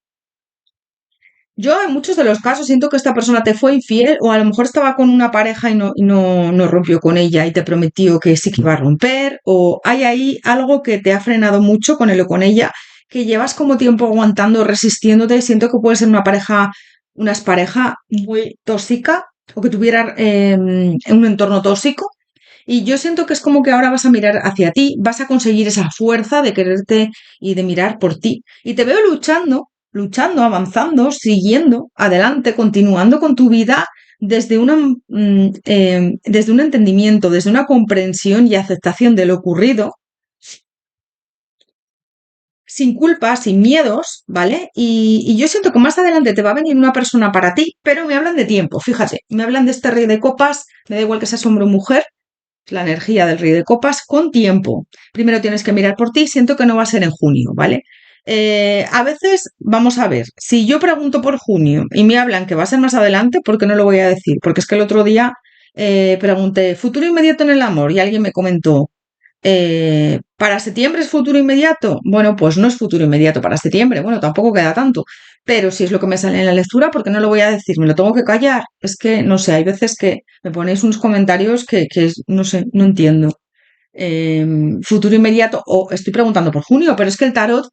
Yo en muchos de los casos siento que esta persona te fue infiel o a lo mejor estaba con una pareja y no rompió con ella y te prometió que sí que iba a romper o hay ahí algo que te ha frenado mucho con él o con ella que llevas como tiempo aguantando, resistiéndote. Siento que puede ser una pareja muy tóxica o que tuviera un entorno tóxico. Y yo siento que es como que ahora vas a mirar hacia ti, vas a conseguir esa fuerza de quererte y de mirar por ti. Y te veo luchando, avanzando, siguiendo adelante, continuando con tu vida desde un entendimiento, desde una comprensión y aceptación de lo ocurrido sin culpa, sin miedos, ¿vale? Y yo siento que más adelante te va a venir una persona para ti, pero me hablan de tiempo, fíjate, me hablan de este rey de copas, me da igual que seas hombre o mujer, la energía del rey de copas con tiempo. Primero tienes que mirar por ti, siento que no va a ser en junio, ¿vale? A veces, vamos a ver, si yo pregunto por junio y me hablan que va a ser más adelante, ¿por qué no lo voy a decir? Porque es que el otro día pregunté, futuro inmediato en el amor, y alguien me comentó, ¿para septiembre es futuro inmediato? Bueno, pues no es futuro inmediato para septiembre, bueno, tampoco queda tanto, pero si es lo que me sale en la lectura, ¿por qué no lo voy a decir? ¿Me lo tengo que callar? Es que, no sé, hay veces que me ponéis unos comentarios no sé, no entiendo. Futuro inmediato, o estoy preguntando por junio, pero es que el tarot,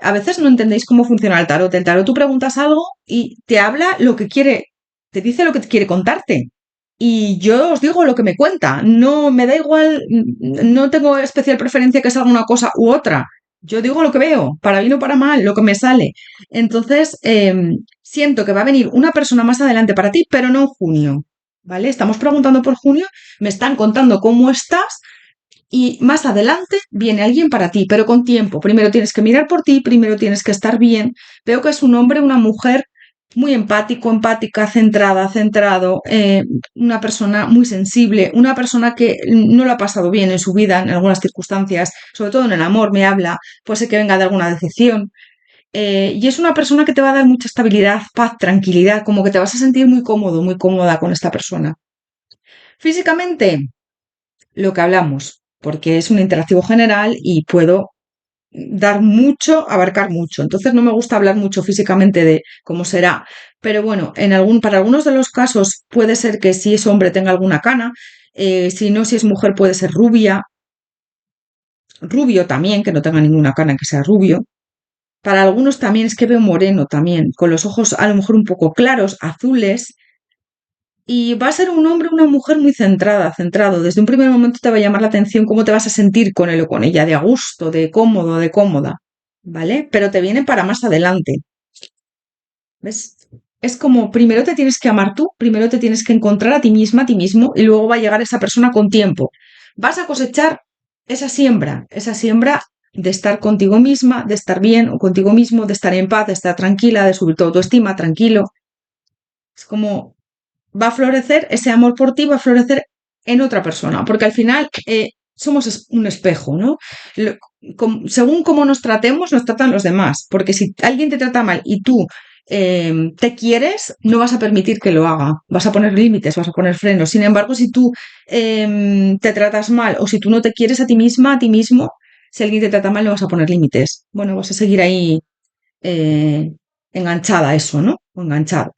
a veces no entendéis cómo funciona el tarot. El tarot tú preguntas algo y te habla lo que quiere, te dice lo que quiere contarte. Y yo os digo lo que me cuenta. No me da igual, no tengo especial preferencia que salga una cosa u otra. Yo digo lo que veo, para bien o para mal, lo que me sale. Entonces, siento que va a venir una persona más adelante para ti, pero no en junio. ¿Vale? Estamos preguntando por junio, me están contando cómo estás y más adelante viene alguien para ti, pero con tiempo. Primero tienes que mirar por ti, primero tienes que estar bien. Veo que es un hombre, una mujer muy empático, empática, centrada, centrado, una persona muy sensible, una persona que no lo ha pasado bien en su vida, en algunas circunstancias, sobre todo en el amor, me habla, puede ser que venga de alguna decepción. Y es una persona que te va a dar mucha estabilidad, paz, tranquilidad, como que te vas a sentir muy cómodo, muy cómoda con esta persona. Físicamente, lo que hablamos, porque es un interactivo general y puedo dar mucho, abarcar mucho. Entonces no me gusta hablar mucho físicamente de cómo será, pero bueno, para algunos de los casos puede ser que si es hombre tenga alguna cana, si no, si es mujer puede ser rubia, rubio también, que no tenga ninguna cana, que sea rubio. Para algunos también es que veo moreno también, con los ojos a lo mejor un poco claros, azules, y va a ser un hombre o una mujer muy centrada, centrado. Desde un primer momento te va a llamar la atención cómo te vas a sentir con él o con ella, de a gusto, de cómodo, de cómoda, ¿vale? Pero te viene para más adelante, ¿ves? Es como primero te tienes que amar tú, primero te tienes que encontrar a ti misma, a ti mismo, y luego va a llegar esa persona con tiempo. Vas a cosechar esa siembra de estar contigo misma, de estar bien o contigo mismo, de estar en paz, de estar tranquila, de subir tu autoestima, tranquilo. Es como va a florecer, ese amor por ti va a florecer en otra persona, porque al final somos un espejo, ¿no? Según cómo nos tratemos, nos tratan los demás, porque si alguien te trata mal y tú te quieres, no vas a permitir que lo haga, vas a poner límites, vas a poner frenos. Sin embargo, si tú te tratas mal o si tú no te quieres a ti misma, a ti mismo, si alguien te trata mal, no vas a poner límites. Bueno, vas a seguir ahí eh, enganchada a eso, ¿no? O enganchado.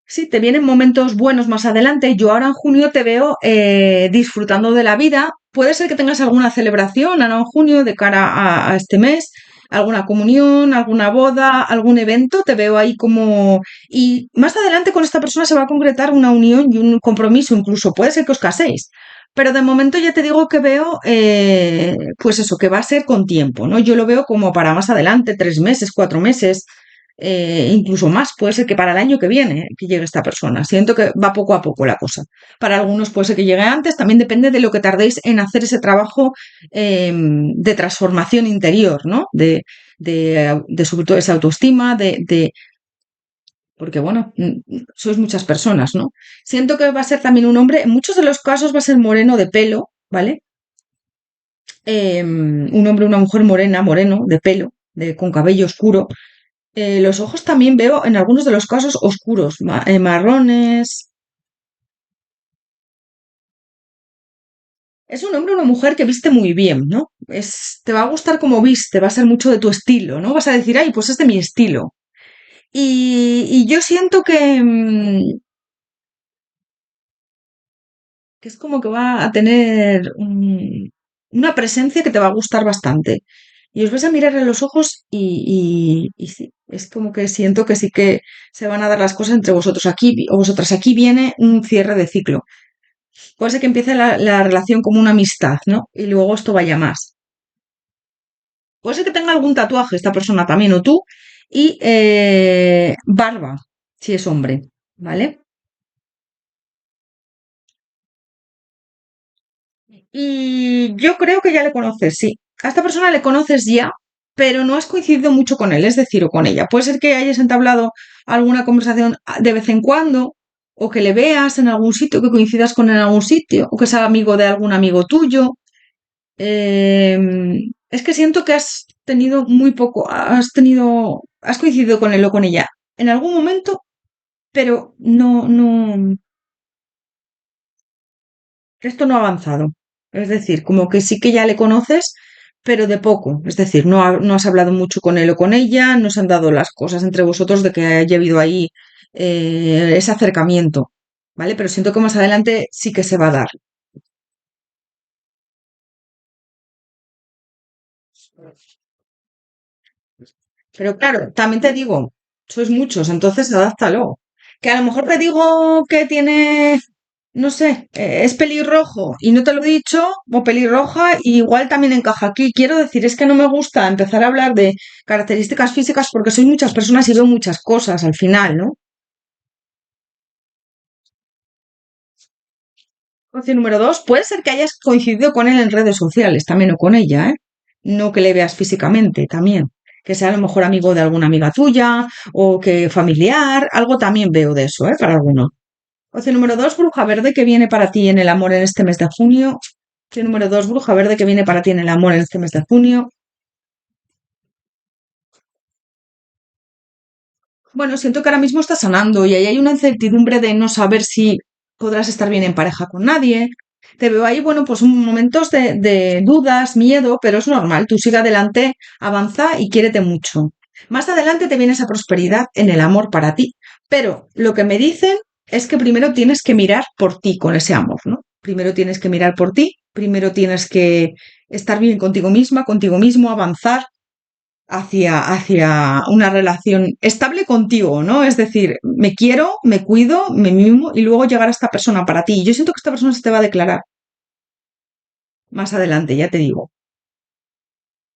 Sí, te vienen momentos buenos más adelante. Yo ahora en junio te veo disfrutando de la vida. Puede ser que tengas alguna celebración ahora en junio de cara a este mes, alguna comunión, alguna boda, algún evento. Te veo ahí como... Y más adelante con esta persona se va a concretar una unión y un compromiso, incluso puede ser que os caséis. Pero de momento ya te digo que veo, pues eso, que va a ser con tiempo, ¿no? Yo lo veo como para más adelante, 3 meses, 4 meses, incluso más, puede ser que para el año que viene que llegue esta persona. Siento que va poco a poco la cosa. Para algunos puede ser que llegue antes, también depende de lo que tardéis en hacer ese trabajo de transformación interior, ¿no? De sobre todo esa autoestima, porque bueno, sois muchas personas, ¿no? Siento que va a ser también un hombre, en muchos de los casos va a ser moreno de pelo, ¿vale? Un hombre, una mujer morena, moreno, de pelo, con cabello oscuro. Los ojos también veo en algunos de los casos oscuros, marrones. Es un hombre o una mujer que viste muy bien, ¿no? Te va a gustar como viste, va a ser mucho de tu estilo, ¿no? Vas a decir, ay, pues es de mi estilo. Y yo siento que es como que va a tener una presencia que te va a gustar bastante. Y os vais a mirar en los ojos y sí, es como que siento que sí que se van a dar las cosas entre vosotros aquí o vosotras. Aquí viene un cierre de ciclo. Puede ser que empiece la relación como una amistad, ¿no? Y luego esto vaya más. Puede ser que tenga algún tatuaje esta persona también, o tú, y barba, si es hombre, ¿vale? Y yo creo que ya le conoces, sí. a esta persona le conoces ya, pero no has coincidido mucho con él, es decir, o con ella. Puede ser que hayas entablado alguna conversación de vez en cuando, o que le veas en algún sitio, que coincidas con él en algún sitio, o que sea amigo de algún amigo tuyo. Es que siento que has tenido muy poco, has coincidido con él o con ella en algún momento, pero esto no ha avanzado. Es decir, como que sí que ya le conoces, pero de poco. Es decir, no has hablado mucho con él o con ella, no se han dado las cosas entre vosotros de que haya habido ahí ese acercamiento, ¿vale? Pero siento que más adelante sí que se va a dar. Pero claro, también te digo, sois muchos, entonces adáptalo. Que a lo mejor te digo que tiene, no sé, es pelirrojo y no te lo he dicho, o pelirroja, y igual también encaja aquí. Quiero decir, es que no me gusta empezar a hablar de características físicas porque sois muchas personas y veo muchas cosas al final, ¿no? Opción número dos, puede ser que hayas coincidido con él en redes sociales también o con ella, ¿eh? No que le veas físicamente también. Que sea a lo mejor amigo de alguna amiga tuya o que familiar, algo también veo de eso, ¿eh? Para alguno. Opción número dos, bruja verde que viene para ti en el amor en este mes de junio. Opción número dos, bruja verde que viene para ti en el amor en este mes de junio. Bueno, siento que ahora mismo está sanando y ahí hay una incertidumbre de no saber si podrás estar bien en pareja con nadie. Te veo ahí, bueno, pues momentos de dudas, miedo, pero es normal. Tú sigue adelante, avanza y quiérete mucho. Más adelante te viene esa prosperidad en el amor para ti. Pero lo que me dicen es que primero tienes que mirar por ti con ese amor, ¿no? Primero tienes que mirar por ti, primero tienes que estar bien contigo misma, contigo mismo, avanzar hacia una relación estable contigo, ¿no? Es decir, me quiero, me cuido, me mimo y luego llegar a esta persona para ti. Yo siento que esta persona se te va a declarar más adelante, ya te digo.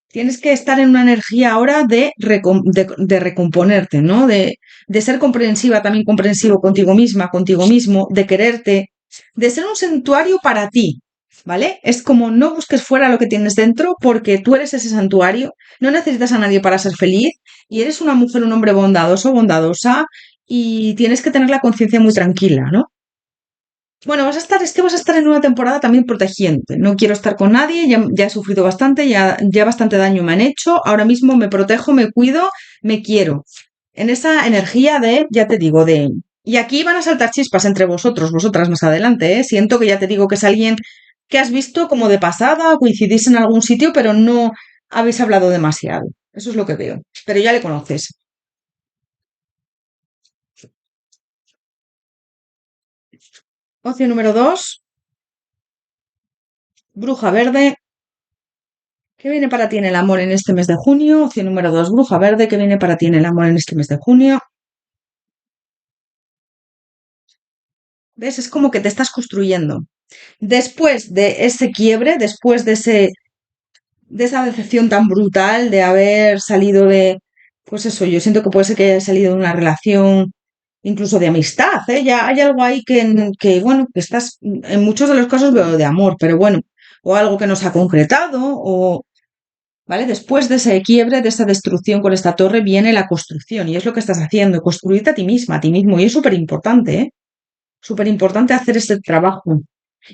Tienes que estar en una energía ahora de recomponerte, ¿no? De ser comprensiva, también comprensivo contigo misma, contigo mismo, de quererte, de ser un santuario para ti, ¿vale? Es como no busques fuera lo que tienes dentro porque tú eres ese santuario, no necesitas a nadie para ser feliz y eres una mujer, un hombre bondadoso, bondadosa y tienes que tener la conciencia muy tranquila, ¿no? Bueno, es que vas a estar en una temporada también protegiente. No quiero estar con nadie, ya he sufrido bastante, ya bastante daño me han hecho. Ahora mismo me protejo, me cuido, me quiero. En esa energía de, ya te digo, de. Y aquí van a saltar chispas entre vosotros, vosotras más adelante, ¿eh? Siento que ya te digo que es alguien que has visto como de pasada, coincidís en algún sitio, pero no habéis hablado demasiado. Eso es lo que veo. Pero ya le conoces. Opción número dos, bruja verde. ¿Qué viene para ti en el amor en este mes de junio? Opción número dos, bruja verde. ¿Qué viene para ti en el amor en este mes de junio? ¿Ves? Es como que te estás construyendo. Después de ese quiebre, después de esa decepción tan brutal de haber salido de, pues eso, yo siento que puede ser que haya salido de una relación incluso de amistad, ¿eh? Ya hay algo ahí que, bueno, que estás, en muchos de los casos veo de amor, pero bueno, o algo que no se ha concretado, o ¿vale? Después de ese quiebre, de esa destrucción con esta torre, viene la construcción y es lo que estás haciendo, construirte a ti misma, a ti mismo. Y es súper importante, ¿eh? Súper importante hacer este trabajo.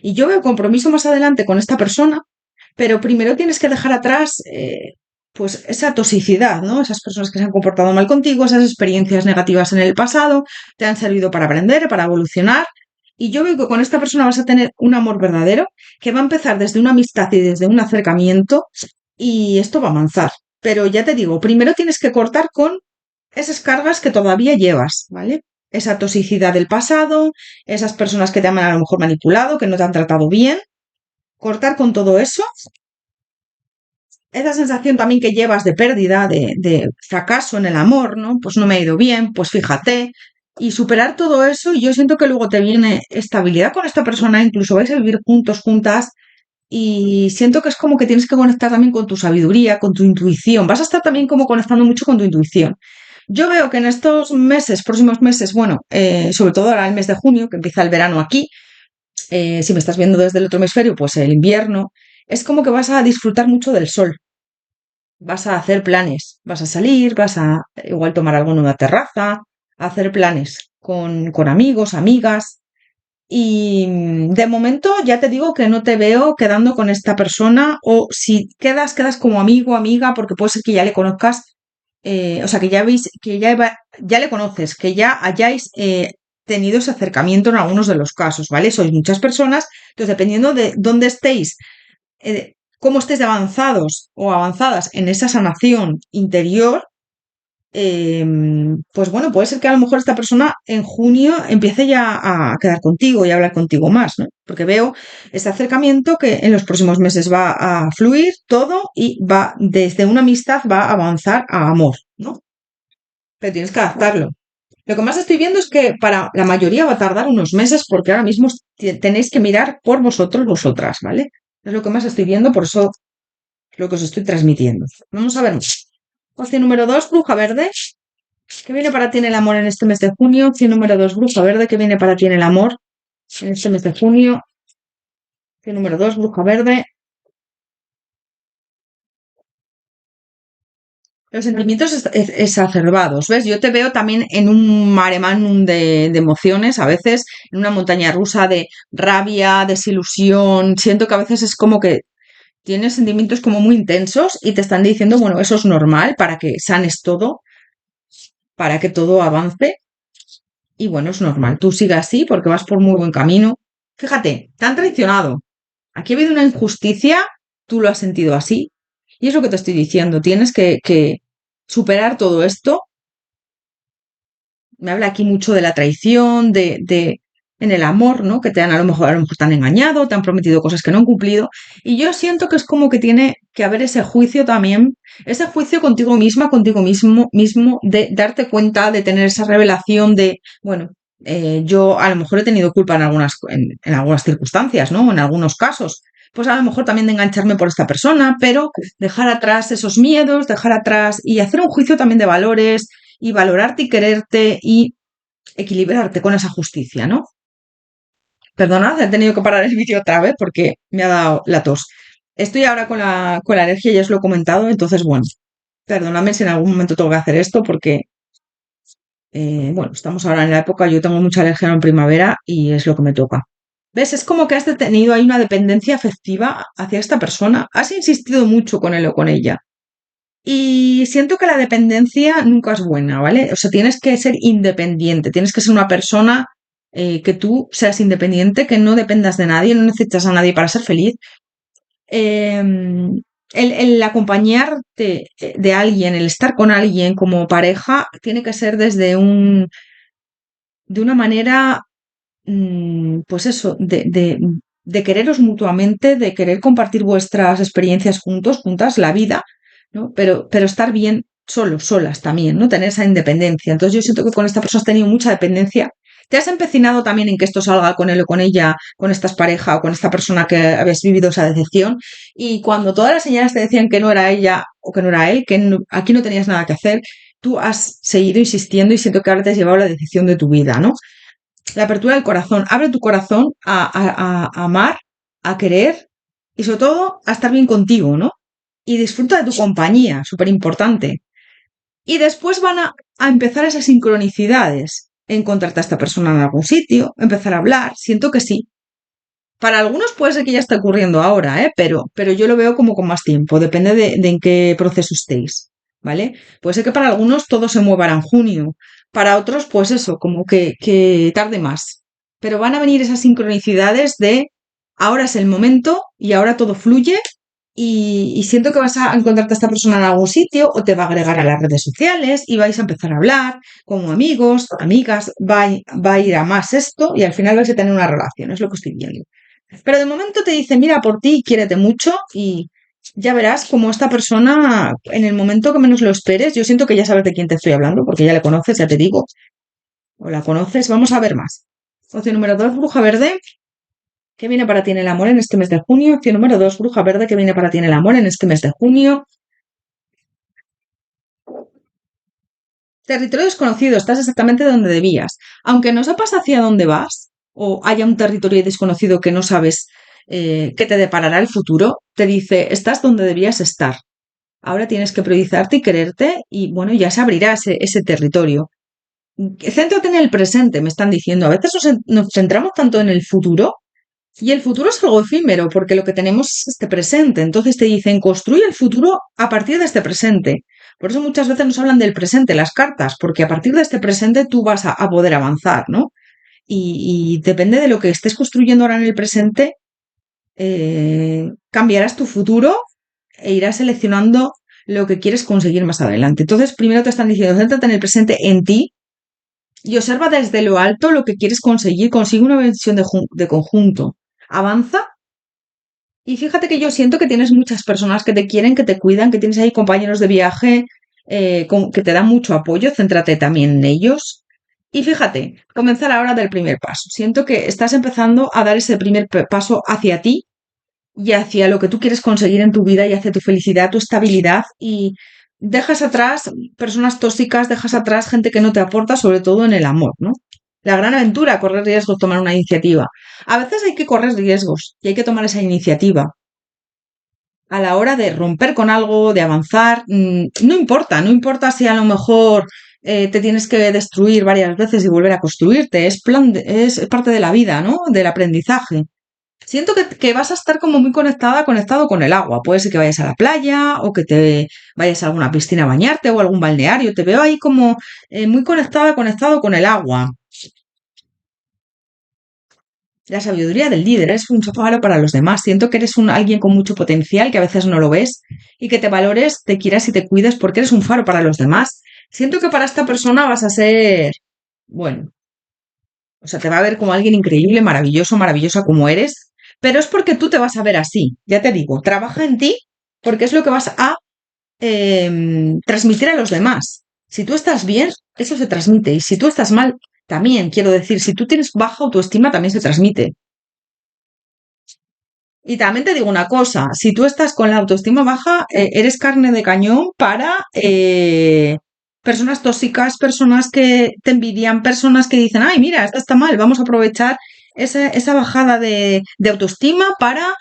Y yo veo compromiso más adelante con esta persona, pero primero tienes que dejar atrás, pues, esa toxicidad, ¿no? Esas personas que se han comportado mal contigo, esas experiencias negativas en el pasado, te han servido para aprender, para evolucionar. Y yo veo que con esta persona vas a tener un amor verdadero que va a empezar desde una amistad y desde un acercamiento y esto va a avanzar. Pero ya te digo, primero tienes que cortar con esas cargas que todavía llevas, ¿vale? Esa toxicidad del pasado, esas personas que te han a lo mejor manipulado, que no te han tratado bien, cortar con todo eso, esa sensación también que llevas de pérdida, de fracaso en el amor, ¿no? Pues no me ha ido bien, pues fíjate, y superar todo eso, y yo siento que luego te viene estabilidad con esta persona, incluso vais a vivir juntos, juntas, y siento que es como que tienes que conectar también con tu sabiduría, con tu intuición. Vas a estar también como conectando mucho con tu intuición. Yo veo que en estos meses, próximos meses, bueno, sobre todo ahora el mes de junio, que empieza el verano aquí, si me estás viendo desde el otro hemisferio, pues el invierno, es como que vas a disfrutar mucho del sol. Vas a hacer planes, vas a salir, vas a igual tomar algo en una terraza, a hacer planes con amigos, amigas. Y de momento ya te digo que no te veo quedando con esta persona o si quedas, quedas como amigo, amiga, porque puede ser que ya le conozcas, o sea, que ya veis, que ya le conoces, que ya hayáis tenido ese acercamiento en algunos de los casos, ¿vale? Sois muchas personas, entonces dependiendo de dónde estéis, cómo estéis de avanzados o avanzadas en esa sanación interior, pues bueno, puede ser que a lo mejor esta persona en junio empiece ya a quedar contigo y a hablar contigo más, ¿no? Porque veo este acercamiento que en los próximos meses va a fluir todo y va desde una amistad va a avanzar a amor, ¿no? Pero tienes que adaptarlo. Lo que más estoy viendo es que para la mayoría va a tardar unos meses porque ahora mismo tenéis que mirar por vosotros, vosotras, ¿vale? Es lo que más estoy viendo, por eso lo que os estoy transmitiendo. Vamos a ver. Opción número 2, bruja verde. ¿Qué viene para ti en el amor en este mes de junio? Opción número 2, bruja verde. ¿Qué viene para ti en el amor en este mes de junio? Opción número 2, bruja verde. Los sentimientos exacerbados, ¿ves? Yo te veo también en un mare magnum de emociones, a veces en una montaña rusa de rabia, desilusión. Siento que a veces es como que tienes sentimientos como muy intensos y te están diciendo, bueno, eso es normal para que sanes todo, para que todo avance. Y bueno, es normal, tú sigas así porque vas por muy buen camino. Fíjate, te han traicionado. Aquí ha habido una injusticia, tú lo has sentido así. Y es lo que te estoy diciendo, tienes que superar todo esto. Me habla aquí mucho de la traición, en el amor, ¿no? Que te han a lo mejor te han engañado, te han prometido cosas que no han cumplido. Y yo siento que es como que tiene que haber ese juicio también, ese juicio contigo misma, contigo mismo, de darte cuenta, de tener esa revelación de, bueno, yo a lo mejor he tenido culpa en algunas circunstancias, ¿no? En algunos casos. Pues a lo mejor también de engancharme por esta persona, pero dejar atrás esos miedos, dejar atrás y hacer un juicio también de valores y valorarte y quererte y equilibrarte con esa justicia, ¿no? Perdonad, he tenido que parar el vídeo otra vez porque me ha dado la tos. Estoy ahora con la alergia, ya os lo he comentado, entonces, bueno, perdóname si en algún momento tengo que hacer esto porque, bueno, estamos ahora en la época, yo tengo mucha alergia en primavera y es lo que me toca. ¿Ves? Es como que has tenido ahí una dependencia afectiva hacia esta persona. Has insistido mucho con él o con ella. Y siento que la dependencia nunca es buena, ¿vale? O sea, tienes que ser independiente, tienes que ser una persona que tú seas independiente, que no dependas de nadie, no necesitas a nadie para ser feliz. El acompañarte de alguien, el estar con alguien como pareja, tiene que ser de una manera, pues eso, de quereros mutuamente, de querer compartir vuestras experiencias juntos, juntas, la vida, ¿no? Pero estar bien solos, solas también, ¿no? Tener esa independencia. Entonces yo siento que con esta persona has tenido mucha dependencia. ¿Te has empecinado también en que esto salga con él o con ella, con esta pareja o con esta persona que habías vivido esa decepción? Y cuando todas las señales te decían que no era ella o que no era él, que aquí no tenías nada que hacer, tú has seguido insistiendo y siento que ahora te has llevado la decisión de tu vida, ¿no? La apertura del corazón. Abre tu corazón a amar, a querer y sobre todo a estar bien contigo, ¿no? Y disfruta de tu compañía, súper importante. Y después a empezar esas sincronicidades. Encontrarte a esta persona en algún sitio, empezar a hablar. Siento que sí. Para algunos puede ser que ya esté ocurriendo ahora, ¿eh? Pero yo lo veo como con más tiempo. Depende de en qué proceso estéis, ¿vale? Puede ser que para algunos todo se mueva en junio. Para otros, pues eso, como que tarde más. Pero van a venir esas sincronicidades de ahora es el momento y ahora todo fluye y siento que vas a encontrarte a esta persona en algún sitio o te va a agregar a las redes sociales y vais a empezar a hablar como amigos, amigas, va a ir a más esto y al final vais a tener una relación, es lo que estoy viendo. Pero de momento te dice, mira por ti, quiérete mucho y ya verás como esta persona, en el momento que menos lo esperes, yo siento que ya sabes de quién te estoy hablando, porque ya le conoces, ya te digo, o la conoces, vamos a ver más. Opción número 2, bruja verde. ¿Qué viene para ti en el amor en este mes de junio? Opción número 2, bruja verde. ¿Qué viene para ti en el amor en este mes de junio? Territorio desconocido, estás exactamente donde debías. Aunque no sepas hacia dónde vas, o haya un territorio desconocido que no sabes que te deparará el futuro, te dice, estás donde debías estar. Ahora tienes que priorizarte y quererte y bueno, ya se abrirá ese territorio. Céntrate en el presente, me están diciendo. A veces nos centramos tanto en el futuro y el futuro es algo efímero porque lo que tenemos es este presente. Entonces te dicen, construye el futuro a partir de este presente. Por eso muchas veces nos hablan del presente, las cartas, porque a partir de este presente tú vas a poder avanzar, ¿no? Y depende de lo que estés construyendo ahora en el presente, cambiarás tu futuro e irás seleccionando lo que quieres conseguir más adelante. Entonces, primero te están diciendo, céntrate en el presente, en ti, y observa desde lo alto lo que quieres conseguir. Consigue una visión de conjunto. Avanza. Y fíjate que yo siento que tienes muchas personas que te quieren, que te cuidan, que tienes ahí compañeros de viaje que te dan mucho apoyo. Céntrate también en ellos. Y fíjate, comenzar ahora del primer paso. Siento que estás empezando a dar ese primer paso hacia ti y hacia lo que tú quieres conseguir en tu vida y hacia tu felicidad, tu estabilidad y dejas atrás personas tóxicas, dejas atrás gente que no te aporta, sobre todo en el amor, ¿no? La gran aventura, correr riesgos, tomar una iniciativa. A veces hay que correr riesgos y hay que tomar esa iniciativa a la hora de romper con algo, de avanzar. No importa si a lo mejor te tienes que destruir varias veces y volver a construirte. Es parte de la vida, ¿no? Del aprendizaje. Siento que vas a estar como muy conectado con el agua. Puede ser que vayas a la playa o que te vayas a alguna piscina a bañarte o algún balneario. Te veo ahí como muy conectado con el agua. La sabiduría del líder es un regalo para los demás. Siento que eres alguien con mucho potencial, que a veces no lo ves, y que te valores, te quieras y te cuides porque eres un faro para los demás. Siento que para esta persona vas a ser, bueno, o sea, te va a ver como alguien increíble, maravilloso, maravillosa como eres, pero es porque tú te vas a ver así. Ya te digo, trabaja en ti porque es lo que vas a transmitir a los demás. Si tú estás bien, eso se transmite. Y si tú estás mal, también, quiero decir, si tú tienes baja autoestima, también se transmite. Y también te digo una cosa, si tú estás con la autoestima baja, eres carne de cañón para personas tóxicas, personas que te envidian, personas que dicen, ay, mira, esto está mal, vamos a aprovechar esa bajada de autoestima para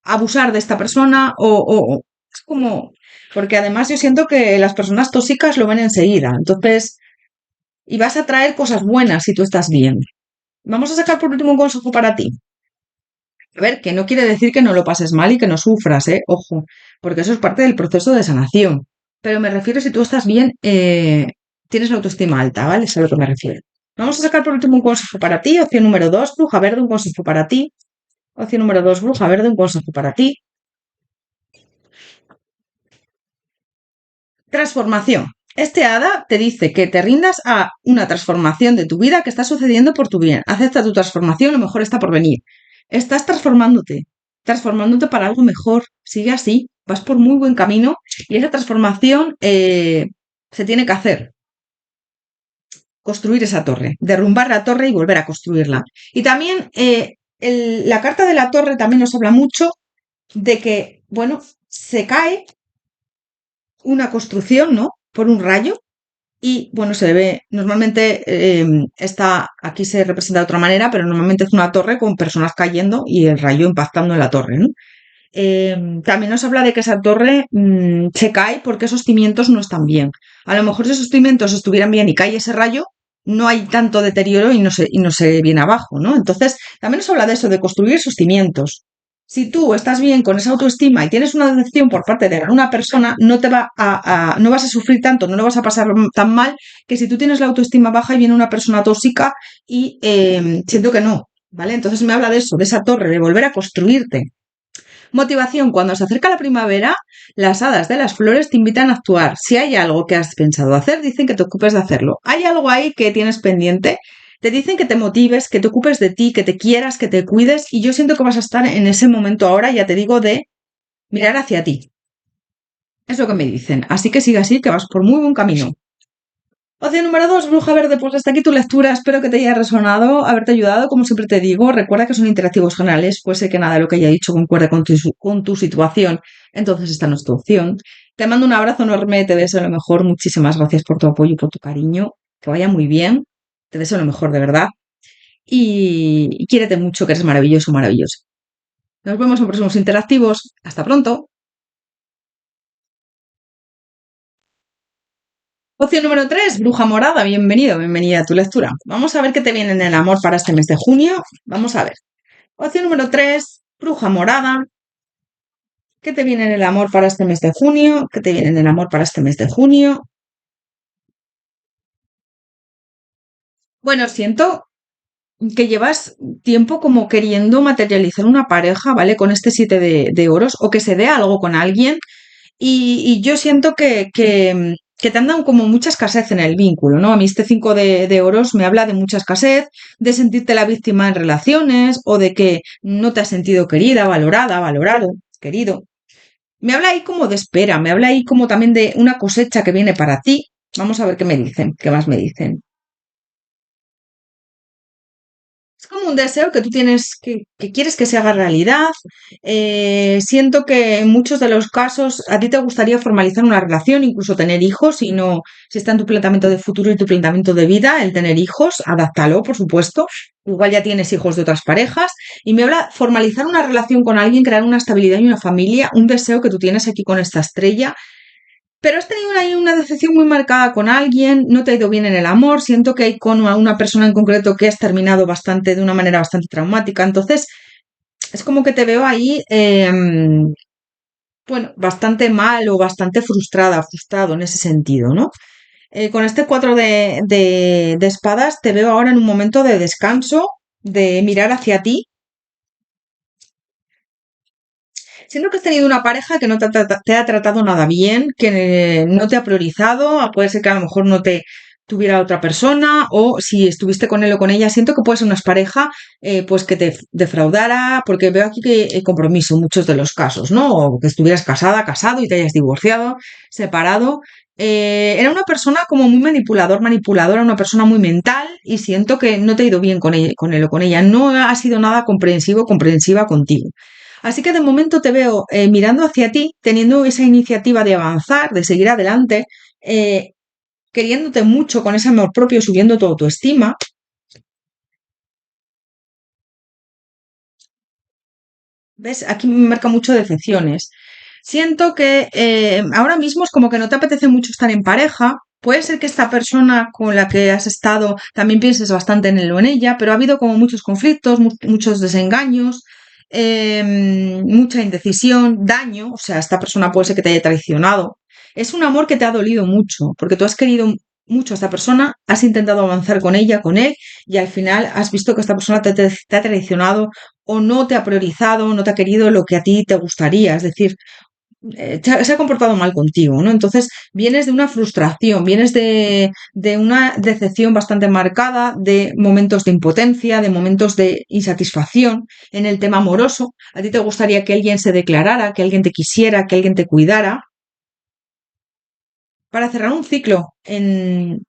abusar de esta persona es como, porque además yo siento que las personas tóxicas lo ven enseguida, entonces, y vas a traer cosas buenas si tú estás bien. Vamos a sacar por último un consejo para ti. A ver, que no quiere decir que no lo pases mal y que no sufras, ¿eh? Ojo, porque eso es parte del proceso de sanación. Pero me refiero si tú estás bien, tienes la autoestima alta, ¿vale? Es a lo que me refiero. Vamos a sacar por último un consejo para ti. Opción número 2, bruja verde, un consejo para ti. Opción número 2, bruja verde, un consejo para ti. Transformación. Este hada te dice que te rindas a una transformación de tu vida que está sucediendo por tu bien. Acepta tu transformación, lo mejor está por venir. Estás transformándote para algo mejor. Sigue así, vas por muy buen camino y esa transformación se tiene que hacer. Construir esa torre, derrumbar la torre y volver a construirla. Y también la carta de la torre también nos habla mucho de que, bueno, se cae una construcción, ¿no? Por un rayo. Y bueno, se ve, normalmente aquí se representa de otra manera, pero normalmente es una torre con personas cayendo y el rayo impactando en la torre, ¿no? También nos habla de que esa torre se cae porque esos cimientos no están bien. A lo mejor si esos cimientos estuvieran bien y cae ese rayo, no hay tanto deterioro y no se viene abajo, ¿no? Entonces, también nos habla de eso, de construir esos cimientos. Si tú estás bien con esa autoestima y tienes una decepción por parte de una persona, no vas a sufrir tanto, no lo vas a pasar tan mal que si tú tienes la autoestima baja y viene una persona tóxica y siento que no, ¿vale? Entonces me habla de eso, de esa torre, de volver a construirte. Motivación. Cuando se acerca la primavera, las hadas de las flores te invitan a actuar. Si hay algo que has pensado hacer, dicen que te ocupes de hacerlo. ¿Hay algo ahí que tienes pendiente? Te dicen que te motives, que te ocupes de ti, que te quieras, que te cuides y yo siento que vas a estar en ese momento ahora, ya te digo, de mirar hacia ti. Es lo que me dicen. Así que sigue así, que vas por muy buen camino. Opción número 2, bruja verde, pues hasta aquí tu lectura, espero que te haya resonado, haberte ayudado, como siempre te digo, recuerda que son interactivos generales, puede ser que nada de lo que haya dicho concuerde con tu situación, entonces esta no es tu opción. Te mando un abrazo enorme, te deseo lo mejor, muchísimas gracias por tu apoyo y por tu cariño, que vaya muy bien, te deseo lo mejor de verdad. y quiérete mucho, que eres maravilloso, maravilloso. Nos vemos en próximos interactivos. Hasta pronto. Opción número 3, Bruja Morada. Bienvenido, bienvenida a tu lectura. Vamos a ver qué te viene en el amor para este mes de junio. Vamos a ver. Opción número 3, Bruja Morada. ¿Qué te viene en el amor para este mes de junio? ¿Qué te viene en el amor para este mes de junio? Bueno, siento que llevas tiempo como queriendo materializar una pareja, ¿vale? Con este 7 de oros, o que se dé algo con alguien. Y yo siento que te han dado como mucha escasez en el vínculo, ¿no? A mí este 5 de oros me habla de mucha escasez, de sentirte la víctima en relaciones, o de que no te has sentido querida, valorada, valorado, querido. Me habla ahí como de espera, me habla ahí como también de una cosecha que viene para ti. Vamos a ver qué me dicen, qué más me dicen. Es como un deseo que tú tienes, que quieres que se haga realidad. Siento que en muchos de los casos a ti te gustaría formalizar una relación, incluso tener hijos, y no, si está en tu planteamiento de futuro y tu planteamiento de vida, el tener hijos, adáptalo, por supuesto. Igual ya tienes hijos de otras parejas. Y me habla formalizar una relación con alguien, crear una estabilidad y una familia, un deseo que tú tienes aquí con esta estrella. Pero has tenido ahí una decepción muy marcada con alguien, no te ha ido bien en el amor, siento que hay con una persona en concreto que has terminado bastante, de una manera bastante traumática, entonces es como que te veo ahí, bueno, bastante mal o bastante frustrada, frustrado en ese sentido, ¿no? Con este 4 de espadas te veo ahora en un momento de descanso, de mirar hacia ti. Siento que has tenido una pareja que no te ha tratado nada bien, que no te ha priorizado, puede ser que a lo mejor no te tuviera otra persona, o si estuviste con él o con ella, siento que puede ser una pareja pues que te defraudara, porque veo aquí que hay compromiso en muchos de los casos, ¿no? O que estuvieras casada, casado y te hayas divorciado, separado. Era una persona como muy manipuladora, una persona muy mental, y siento que no te ha ido bien con él o con ella. No ha sido nada comprensivo, comprensiva contigo. Así que de momento te veo mirando hacia ti, teniendo esa iniciativa de avanzar, de seguir adelante, eh, queriéndote mucho con ese amor propio, subiendo tu autoestima. ¿Ves? Aquí me marca mucho decepciones. Siento que ahora mismo es como que no te apetece mucho estar en pareja. Puede ser que esta persona con la que has estado también pienses bastante en él o en ella, pero ha habido como muchos conflictos, muchos desengaños, mucha indecisión, daño. O sea, esta persona puede ser que te haya traicionado. Es un amor que te ha dolido mucho, porque tú has querido mucho a esta persona, has intentado avanzar con ella, con él, y al final has visto que esta persona te ha traicionado o no te ha priorizado, no te ha querido lo que a ti te gustaría. Es decir, se ha comportado mal contigo, ¿no? Entonces vienes de una frustración, vienes de una decepción bastante marcada, de momentos de impotencia, de momentos de insatisfacción en el tema amoroso. A ti te gustaría que alguien se declarara, que alguien te quisiera, que alguien te cuidara, para cerrar un ciclo en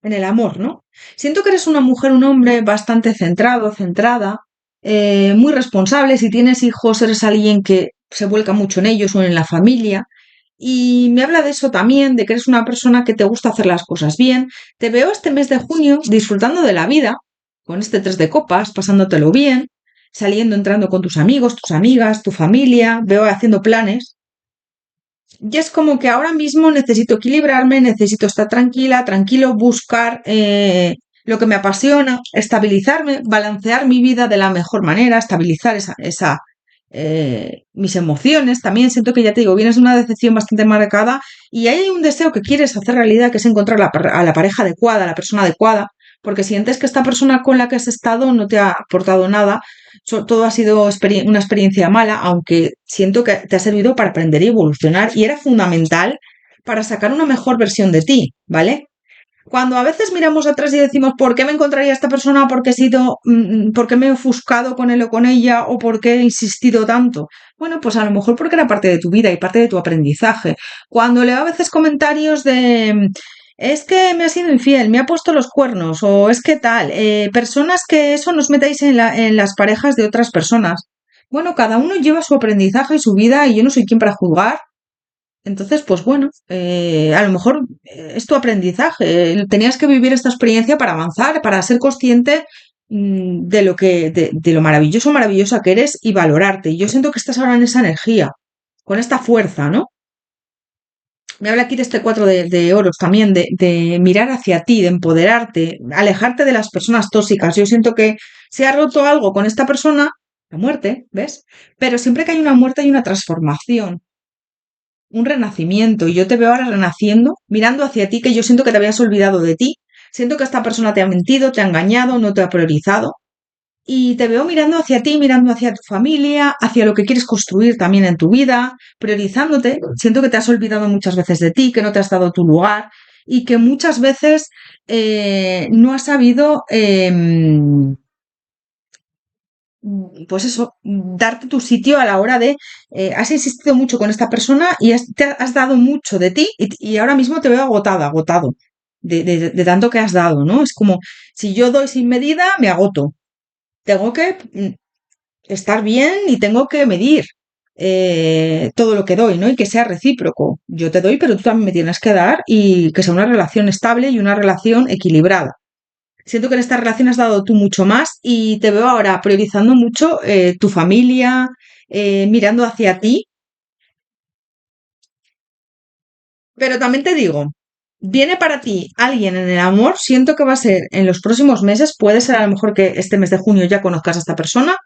el amor, ¿no? Siento que eres una mujer, un hombre bastante centrado, centrada, muy responsable. Si tienes hijos, eres alguien que se vuelca mucho en ellos o en la familia. Y me habla de eso también, de que eres una persona que te gusta hacer las cosas bien. Te veo este mes de junio disfrutando de la vida, con este 3 de copas, pasándotelo bien, saliendo, entrando con tus amigos, tus amigas, tu familia, veo haciendo planes. Y es como que ahora mismo necesito equilibrarme, necesito estar tranquila, tranquilo, buscar lo que me apasiona, estabilizarme, balancear mi vida de la mejor manera, estabilizar mis emociones. También siento que, ya te digo, vienes de una decepción bastante marcada y hay un deseo que quieres hacer realidad, que es encontrar a la pareja adecuada, a la persona adecuada, porque sientes que esta persona con la que has estado no te ha aportado nada, todo ha sido una experiencia mala, aunque siento que te ha servido para aprender y evolucionar y era fundamental para sacar una mejor versión de ti, ¿vale? Cuando a veces miramos atrás y decimos, ¿por qué me encontraría esta persona? ¿Por qué he sido, por qué me he ofuscado con él o con ella? ¿O por qué he insistido tanto? Bueno, pues a lo mejor porque era parte de tu vida y parte de tu aprendizaje. Cuando leo a veces comentarios de, es que me ha sido infiel, me ha puesto los cuernos, o es que tal, personas que eso nos metáis en las parejas de otras personas. Bueno, cada uno lleva su aprendizaje y su vida y yo no soy quien para juzgar. Entonces, pues bueno, a lo mejor es tu aprendizaje. Tenías que vivir esta experiencia para avanzar, para ser consciente de lo de lo maravilloso, maravillosa que eres y valorarte. Y yo siento que estás ahora en esa energía, con esta fuerza, ¿no? Me habla aquí de este cuatro de oros también, de mirar hacia ti, de empoderarte, alejarte de las personas tóxicas. Yo siento que se ha roto algo con esta persona, la muerte, ¿ves? Pero siempre que hay una muerte hay una transformación, un renacimiento. Y yo te veo ahora renaciendo, mirando hacia ti, que yo siento que te habías olvidado de ti. Siento que esta persona te ha mentido, te ha engañado, no te ha priorizado. Y te veo mirando hacia ti, mirando hacia tu familia, hacia lo que quieres construir también en tu vida, priorizándote. Siento que te has olvidado muchas veces de ti, que no te has dado tu lugar y que muchas veces no has sabido, pues eso, darte tu sitio a la hora de, has insistido mucho con esta persona y te has dado mucho de ti y ahora mismo te veo agotada, agotado de tanto que has dado, ¿no? Es como, si yo doy sin medida, me agoto. Tengo que estar bien y tengo que medir todo lo que doy, ¿no? Y que sea recíproco. Yo te doy, pero tú también me tienes que dar y que sea una relación estable y una relación equilibrada. Siento que en esta relación has dado tú mucho más y te veo ahora priorizando mucho tu familia, mirando hacia ti, pero también te digo, viene para ti alguien en el amor, siento que va a ser en los próximos meses, puede ser a lo mejor que este mes de junio ya conozcas a esta persona,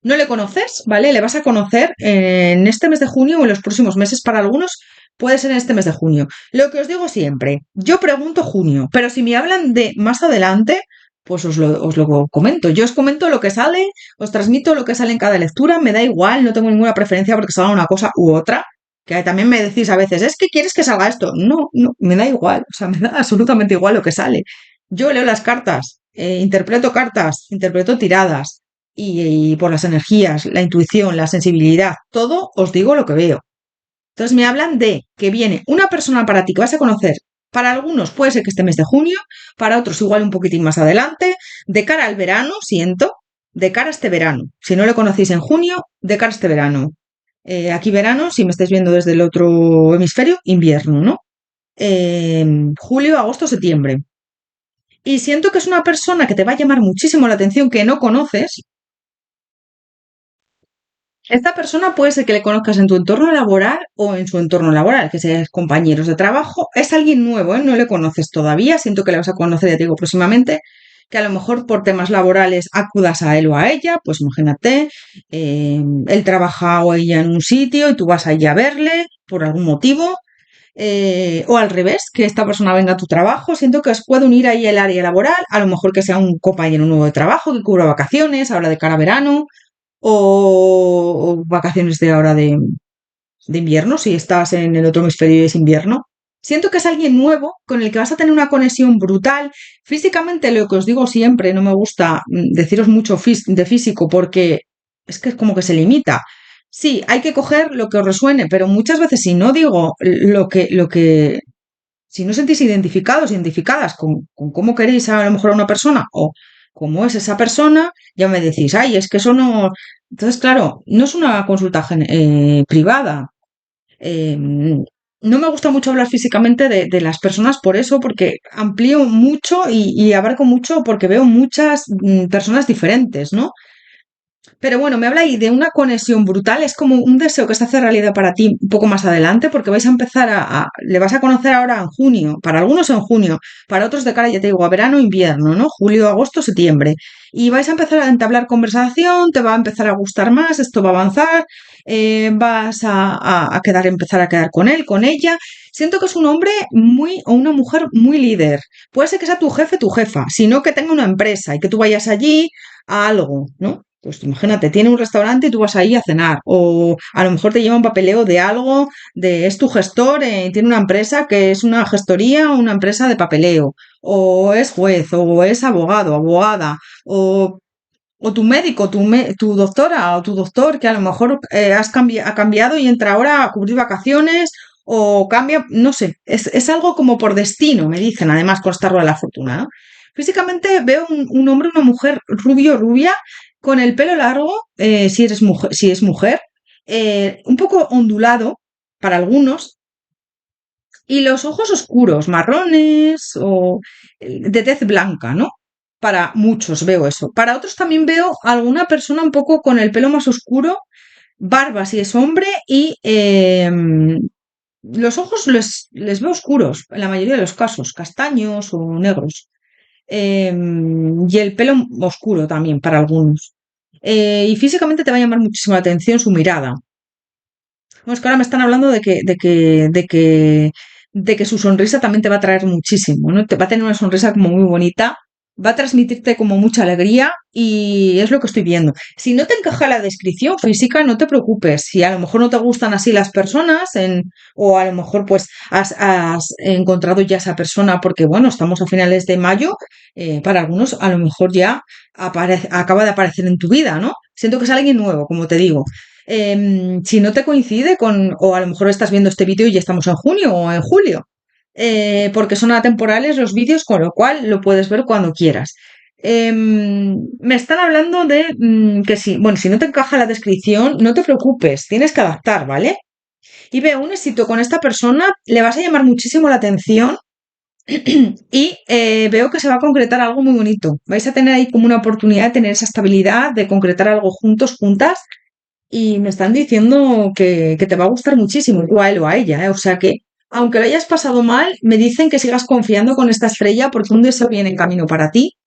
no le conoces, ¿vale? Le vas a conocer en este mes de junio o en los próximos meses, para algunos puede ser en este mes de junio. Lo que os digo siempre, yo pregunto junio, pero si me hablan de más adelante, pues os lo comento. Yo os comento lo que sale, os transmito lo que sale en cada lectura, me da igual, no tengo ninguna preferencia porque salga una cosa u otra. Que también me decís a veces, es que quieres que salga esto. No, no, me da igual, o sea, me da absolutamente igual lo que sale. Yo leo las cartas, cartas, interpreto tiradas y por las energías, la intuición, la sensibilidad, todo os digo lo que veo. Entonces me hablan de que viene una persona para ti que vas a conocer. Para algunos puede ser que este mes de junio, para otros igual un poquitín más adelante, de cara al verano, siento, de cara a este verano. Si no le conocéis en junio, de cara a este verano. Aquí verano, si me estáis viendo desde el otro hemisferio, invierno, ¿no? Eh, Julio, agosto, septiembre. Y siento que es una persona que te va a llamar muchísimo la atención, que no conoces. Esta persona puede ser que le conozcas en tu entorno laboral o en su entorno laboral, que seáis compañeros de trabajo. Es alguien nuevo, ¿eh? No le conoces todavía. Siento que le vas a conocer, ya te digo, próximamente. Que a lo mejor por temas laborales acudas a él o a ella, pues imagínate, él trabaja o ella en un sitio y tú vas allí a verle por algún motivo. O al revés, que esta persona venga a tu trabajo. Siento que os puede unir ahí el área laboral, a lo mejor que sea un compañero nuevo de trabajo que cubra vacaciones, ahora de cara a verano o vacaciones de ahora de invierno, si estás en el otro hemisferio y es invierno. Siento que es alguien nuevo con el que vas a tener una conexión brutal. Físicamente, lo que os digo siempre, no me gusta deciros mucho de físico porque es que es como que se limita. Sí, hay que coger lo que os resuene, pero muchas veces si no digo si no sentís identificados, identificadas con cómo queréis a lo mejor a una persona o cómo es esa persona, ya me decís, ay, es que eso no. Entonces, claro, no es una consulta privada. No me gusta mucho hablar físicamente de las personas por eso, porque amplío mucho y abarco mucho porque veo muchas personas diferentes, ¿no? Pero bueno, me habla ahí de una conexión brutal, es como un deseo que se hace realidad para ti un poco más adelante, porque vais a empezar le vas a conocer ahora en junio, para algunos en junio, para otros de cara, ya te digo, a verano, invierno, ¿no? Julio, agosto, septiembre. Y vais a empezar a entablar conversación, te va a empezar a gustar más, esto va a avanzar, vas empezar a quedar con él, con ella. Siento que es un hombre muy, o una mujer muy líder. Puede ser que sea tu jefe, tu jefa, sino que tenga una empresa y que tú vayas allí a algo, ¿no? Pues imagínate, tiene un restaurante y tú vas ahí a cenar. O a lo mejor te lleva un papeleo de algo, es tu gestor, tiene una empresa que es una gestoría o una empresa de papeleo. O es juez, o es abogado, abogada, o tu médico, tu doctora o tu doctor, que a lo mejor ha cambiado y entra ahora a cubrir vacaciones, o cambia, no sé, es algo como por destino, me dicen, además con esta rueda de la fortuna, ¿no? Físicamente veo un hombre, una mujer rubio, rubia, con el pelo largo, si es mujer, un poco ondulado para algunos, Y los ojos oscuros, marrones o de tez blanca, ¿no? Para muchos veo eso. Para otros también veo alguna persona un poco con el pelo más oscuro, barba si es hombre y los ojos les veo oscuros en la mayoría de los casos, castaños o negros. Y el pelo oscuro también para algunos. Y físicamente te va a llamar muchísimo la atención su mirada. No, es que ahora me están hablando de que su sonrisa también te va a traer muchísimo, ¿no? Te va a tener una sonrisa como muy bonita, va a transmitirte como mucha alegría y es lo que estoy viendo. Si no te encaja la descripción física, no te preocupes. Si a lo mejor no te gustan así las personas, o a lo mejor pues has encontrado ya esa persona porque, bueno, estamos a finales de mayo, para algunos a lo mejor ya acaba de aparecer en tu vida, ¿no? Siento que es alguien nuevo, como te digo. Si no te coincide con, o a lo mejor estás viendo este vídeo y ya estamos en junio o en julio, porque son atemporales los vídeos, con lo cual lo puedes ver cuando quieras. Me están hablando de que sí, bueno, si no te encaja la descripción, no te preocupes, tienes que adaptar, ¿vale? Y veo un éxito con esta persona, le vas a llamar muchísimo la atención y veo que se va a concretar algo muy bonito. Vais a tener ahí como una oportunidad de tener esa estabilidad, de concretar algo juntos, juntas, y me están diciendo que te va a gustar muchísimo, o a él o a ella, ¿eh? O sea que, aunque lo hayas pasado mal, me dicen que sigas confiando con esta estrella porque un deseo viene en camino para ti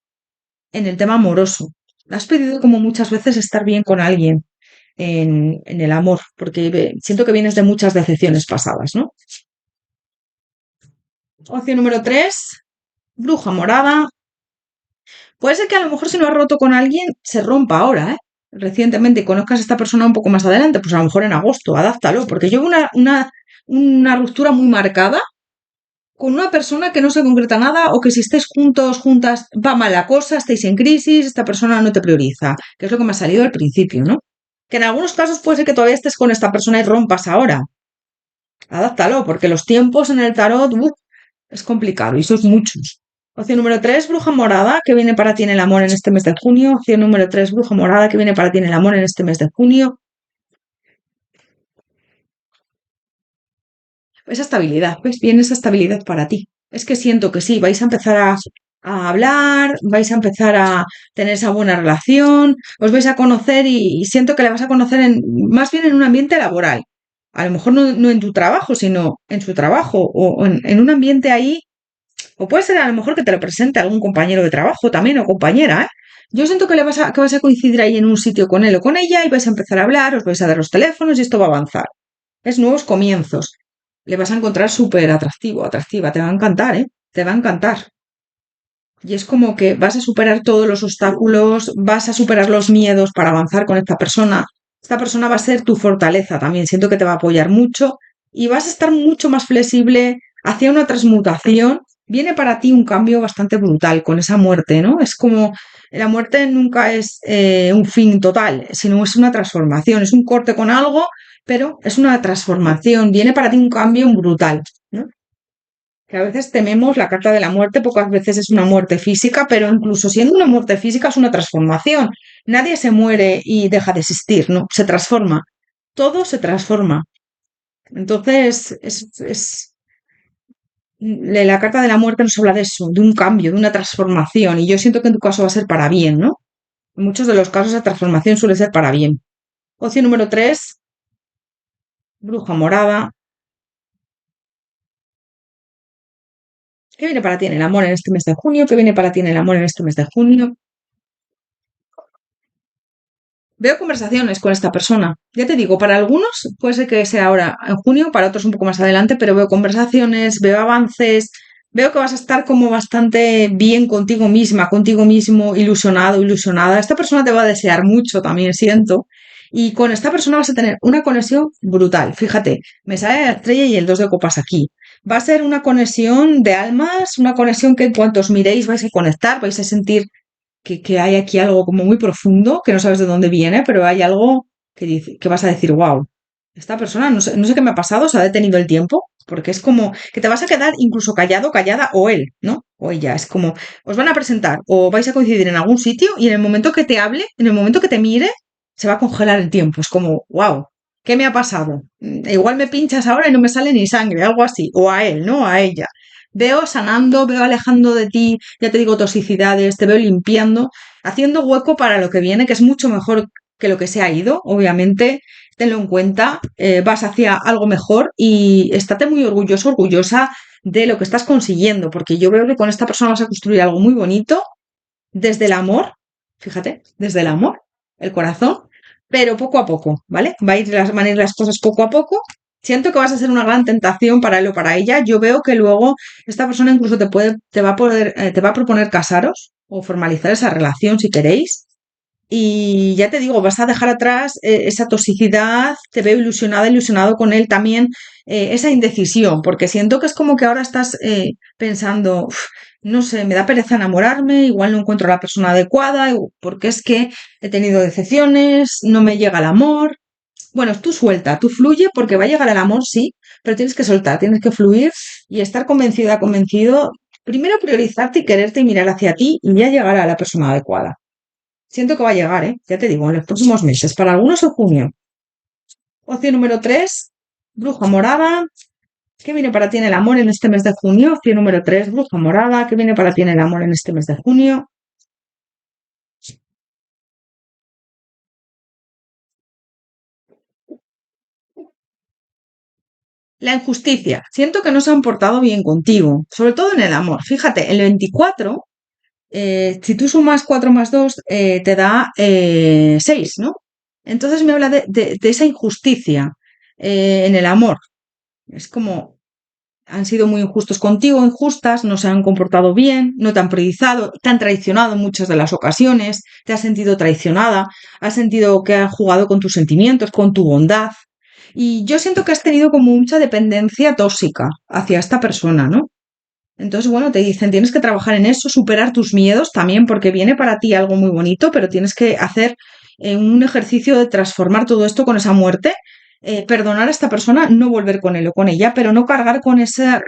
en el tema amoroso. Has pedido como muchas veces estar bien con alguien en el amor, porque siento que vienes de muchas decepciones pasadas, ¿no? Opción número 3, bruja morada. Puede ser que a lo mejor si no has roto con alguien, se rompa ahora, ¿eh? Recientemente conozcas a esta persona un poco más adelante, pues a lo mejor en agosto, adáptalo, porque yo veo una ruptura muy marcada con una persona que no se concreta nada o que si estáis juntos, juntas, va mal la cosa, estáis en crisis, esta persona no te prioriza, que es lo que me ha salido al principio, ¿no? Que en algunos casos puede ser que todavía estés con esta persona y rompas ahora. Adáptalo, porque los tiempos en el tarot, es complicado y sois muchos. Opción número 3, bruja morada, que viene para ti en el amor en este mes de junio. Opción número 3, bruja morada, que viene para ti en el amor en este mes de junio. Esa estabilidad, ¿ves? Viene esa estabilidad para ti. Es que siento que sí, vais a empezar a hablar, vais a empezar a tener esa buena relación, os vais a conocer y siento que la vas a conocer más bien en un ambiente laboral. A lo mejor no en tu trabajo, sino en su trabajo o en un ambiente ahí. O puede ser a lo mejor que te lo presente algún compañero de trabajo también o compañera, ¿eh? Yo siento que vas a coincidir ahí en un sitio con él o con ella y vais a empezar a hablar, os vais a dar los teléfonos y esto va a avanzar. Es nuevos comienzos. Le vas a encontrar súper atractivo, atractiva, te va a encantar, ¿eh? Te va a encantar. Y es como que vas a superar todos los obstáculos, vas a superar los miedos para avanzar con esta persona. Esta persona va a ser tu fortaleza también, siento que te va a apoyar mucho y vas a estar mucho más flexible hacia una transmutación. Viene para ti un cambio bastante brutal con esa muerte, ¿no? Es como la muerte nunca es un fin total, sino es una transformación, es un corte con algo, pero es una transformación. Viene para ti un cambio brutal, ¿no? Que a veces tememos la carta de la muerte, pocas veces es una muerte física, pero incluso siendo una muerte física es una transformación. Nadie se muere y deja de existir, ¿no? Se transforma. Todo se transforma. Entonces, la carta de la muerte nos habla de eso, de un cambio, de una transformación, y yo siento que en tu caso va a ser para bien, ¿no? En muchos de los casos la transformación suele ser para bien. Opción número 3, bruja morada. ¿Qué viene para ti en el amor en este mes de junio? ¿Qué viene para ti en el amor en este mes de junio? Veo conversaciones con esta persona. Ya te digo, para algunos puede ser que sea ahora en junio, para otros un poco más adelante, pero veo conversaciones, veo avances, veo que vas a estar como bastante bien contigo misma, contigo mismo, ilusionado, ilusionada. Esta persona te va a desear mucho, también siento. Y con esta persona vas a tener una conexión brutal. Fíjate, me sale la estrella y el dos de copas aquí. Va a ser una conexión de almas, una conexión que en cuanto os miréis vais a conectar, vais a sentir que hay aquí algo como muy profundo, que no sabes de dónde viene, pero hay algo que vas a decir, wow, esta persona, no sé qué me ha pasado, se ha detenido el tiempo, porque es como que te vas a quedar incluso callado, callada, o él, ¿no? O ella, es como, os van a presentar o vais a coincidir en algún sitio y en el momento que te hable, en el momento que te mire, se va a congelar el tiempo, es como, wow. ¿Qué me ha pasado? Igual me pinchas ahora y no me sale ni sangre, algo así. O a él, ¿no? A ella. Veo sanando, veo alejando de ti, ya te digo, toxicidades, te veo limpiando, haciendo hueco para lo que viene, que es mucho mejor que lo que se ha ido, obviamente. Tenlo en cuenta, vas hacia algo mejor y estate muy orgulloso, orgullosa de lo que estás consiguiendo, porque yo veo que con esta persona vas a construir algo muy bonito desde el amor, fíjate, desde el amor, el corazón, pero poco a poco, ¿vale? Van a ir las cosas poco a poco. Siento que vas a ser una gran tentación para él o para ella. Yo veo que luego esta persona incluso te va a poder, te va a proponer casaros o formalizar esa relación si queréis. Y ya te digo, vas a dejar atrás esa toxicidad, te veo ilusionada, ilusionado con él también, esa indecisión, porque siento que es como que ahora estás pensando, "Uf, no sé, me da pereza enamorarme, igual no encuentro a la persona adecuada, porque es que he tenido decepciones, no me llega el amor". Bueno, tú suelta, tú fluye, porque va a llegar el amor, sí, pero tienes que soltar, tienes que fluir y estar convencida, convencido. Primero priorizarte y quererte y mirar hacia ti y ya llegará la persona adecuada. Siento que va a llegar, ¿eh? Ya te digo, en los próximos meses. Para algunos en junio. Opción número 3, bruja morada. ¿Qué viene para ti en el amor en este mes de junio? Opción número 3, bruja morada. ¿Qué viene para ti en el amor en este mes de junio? La injusticia. Siento que no se han portado bien contigo, sobre todo en el amor. Fíjate, el 24, si tú sumas 4 más 2, te da 6, ¿no? Entonces me habla de esa injusticia en el amor. Es como, han sido muy injustos contigo, injustas, no se han comportado bien, no te han priorizado, te han traicionado en muchas de las ocasiones, te has sentido traicionada, has sentido que han jugado con tus sentimientos, con tu bondad. Y yo siento que has tenido como mucha dependencia tóxica hacia esta persona, ¿no? Entonces, bueno, te dicen, tienes que trabajar en eso, superar tus miedos también, porque viene para ti algo muy bonito, pero tienes que hacer un ejercicio de transformar todo esto con esa muerte, perdonar a esta persona, no volver con él o con ella, pero no cargar con esa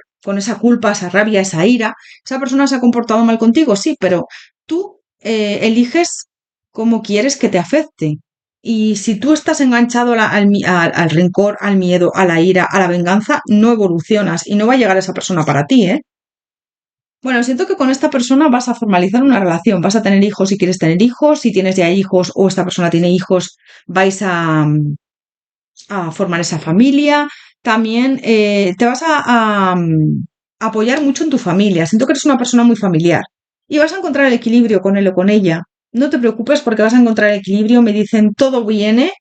culpa, esa rabia, esa ira. Esa persona se ha comportado mal contigo, sí, pero tú eliges cómo quieres que te afecte. Y si tú estás enganchado al rencor, al miedo, a la ira, a la venganza, no evolucionas y no va a llegar esa persona para ti, ¿eh? Bueno, siento que con esta persona vas a formalizar una relación, vas a tener hijos si quieres tener hijos, si tienes ya hijos o esta persona tiene hijos, vais a formar esa familia. También te vas apoyar mucho en tu familia. Siento que eres una persona muy familiar y vas a encontrar el equilibrio con él o con ella. No te preocupes porque vas a encontrar el equilibrio. Me dicen todo viene,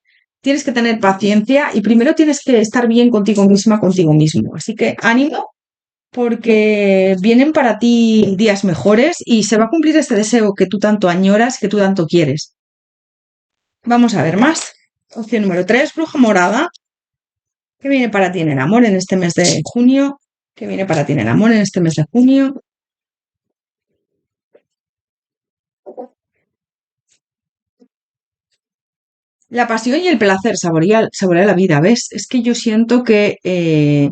tienes que tener paciencia y primero tienes que estar bien contigo misma, contigo mismo. Así que ánimo porque vienen para ti días mejores y se va a cumplir este deseo que tú tanto añoras, que tú tanto quieres. Vamos a ver más. Opción número 3, bruja morada. ¿Qué viene para ti en el amor en este mes de junio? ¿Qué viene para ti en el amor en este mes de junio? La pasión y el placer, saborear la vida, ¿ves? Es que yo siento que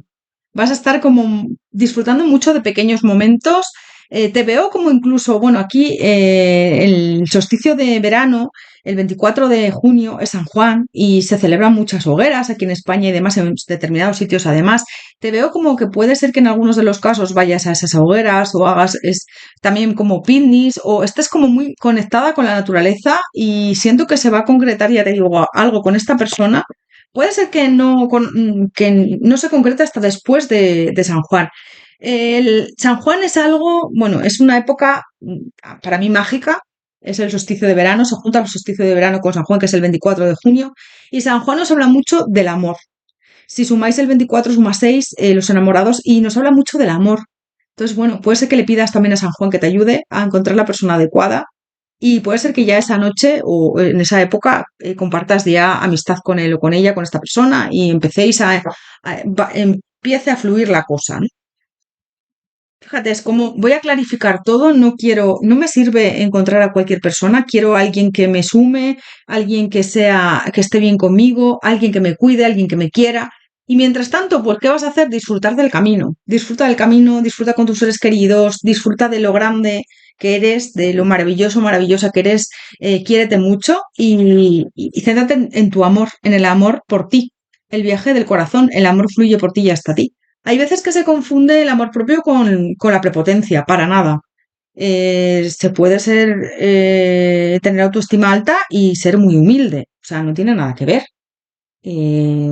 vas a estar como disfrutando mucho de pequeños momentos. Te veo como incluso, bueno, aquí el solsticio de verano, el 24 de junio, es San Juan y se celebran muchas hogueras aquí en España y demás, en determinados sitios además. Te veo como que puede ser que en algunos de los casos vayas a esas hogueras o hagas también como picnics o estés como muy conectada con la naturaleza y siento que se va a concretar, ya te digo, algo con esta persona. Puede ser que no se concrete hasta después de San Juan. El San Juan es algo, bueno, es una época para mí mágica, es el solsticio de verano, se junta el solsticio de verano con San Juan, que es el 24 de junio, y San Juan nos habla mucho del amor. Si sumáis el 24, sumáis 6, los enamorados, y nos habla mucho del amor. Entonces, bueno, puede ser que le pidas también a San Juan que te ayude a encontrar la persona adecuada y puede ser que ya esa noche o en esa época compartas ya amistad con él o con ella, con esta persona y empecéis empiece a fluir la cosa, ¿no? Fíjate, es como voy a clarificar todo, no quiero, no me sirve encontrar a cualquier persona, quiero a alguien que me sume, alguien que sea, que esté bien conmigo, alguien que me cuide, alguien que me quiera. Y mientras tanto, pues, ¿qué vas a hacer? Disfrutar del camino. Disfruta del camino, disfruta con tus seres queridos, disfruta de lo grande que eres, de lo maravilloso, maravillosa que eres, quiérete mucho y céntrate en tu amor, en el amor por ti. el viaje del corazón, el amor fluye por ti y hasta ti. Hay veces que se confunde el amor propio con la prepotencia, para nada. Se puede tener autoestima alta y ser muy humilde, o sea, no tiene nada que ver. Eh,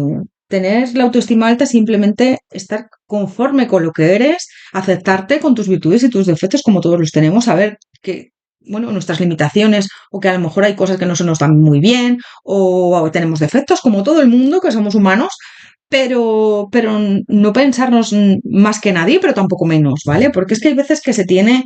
Tener la autoestima alta es simplemente estar conforme con lo que eres, aceptarte con tus virtudes y tus defectos como todos los tenemos, saber que, bueno, nuestras limitaciones o que a lo mejor hay cosas que no se nos dan muy bien o tenemos defectos como todo el mundo, que somos humanos, pero no pensarnos más que nadie, pero tampoco menos, ¿vale? Porque es que hay veces que se tiene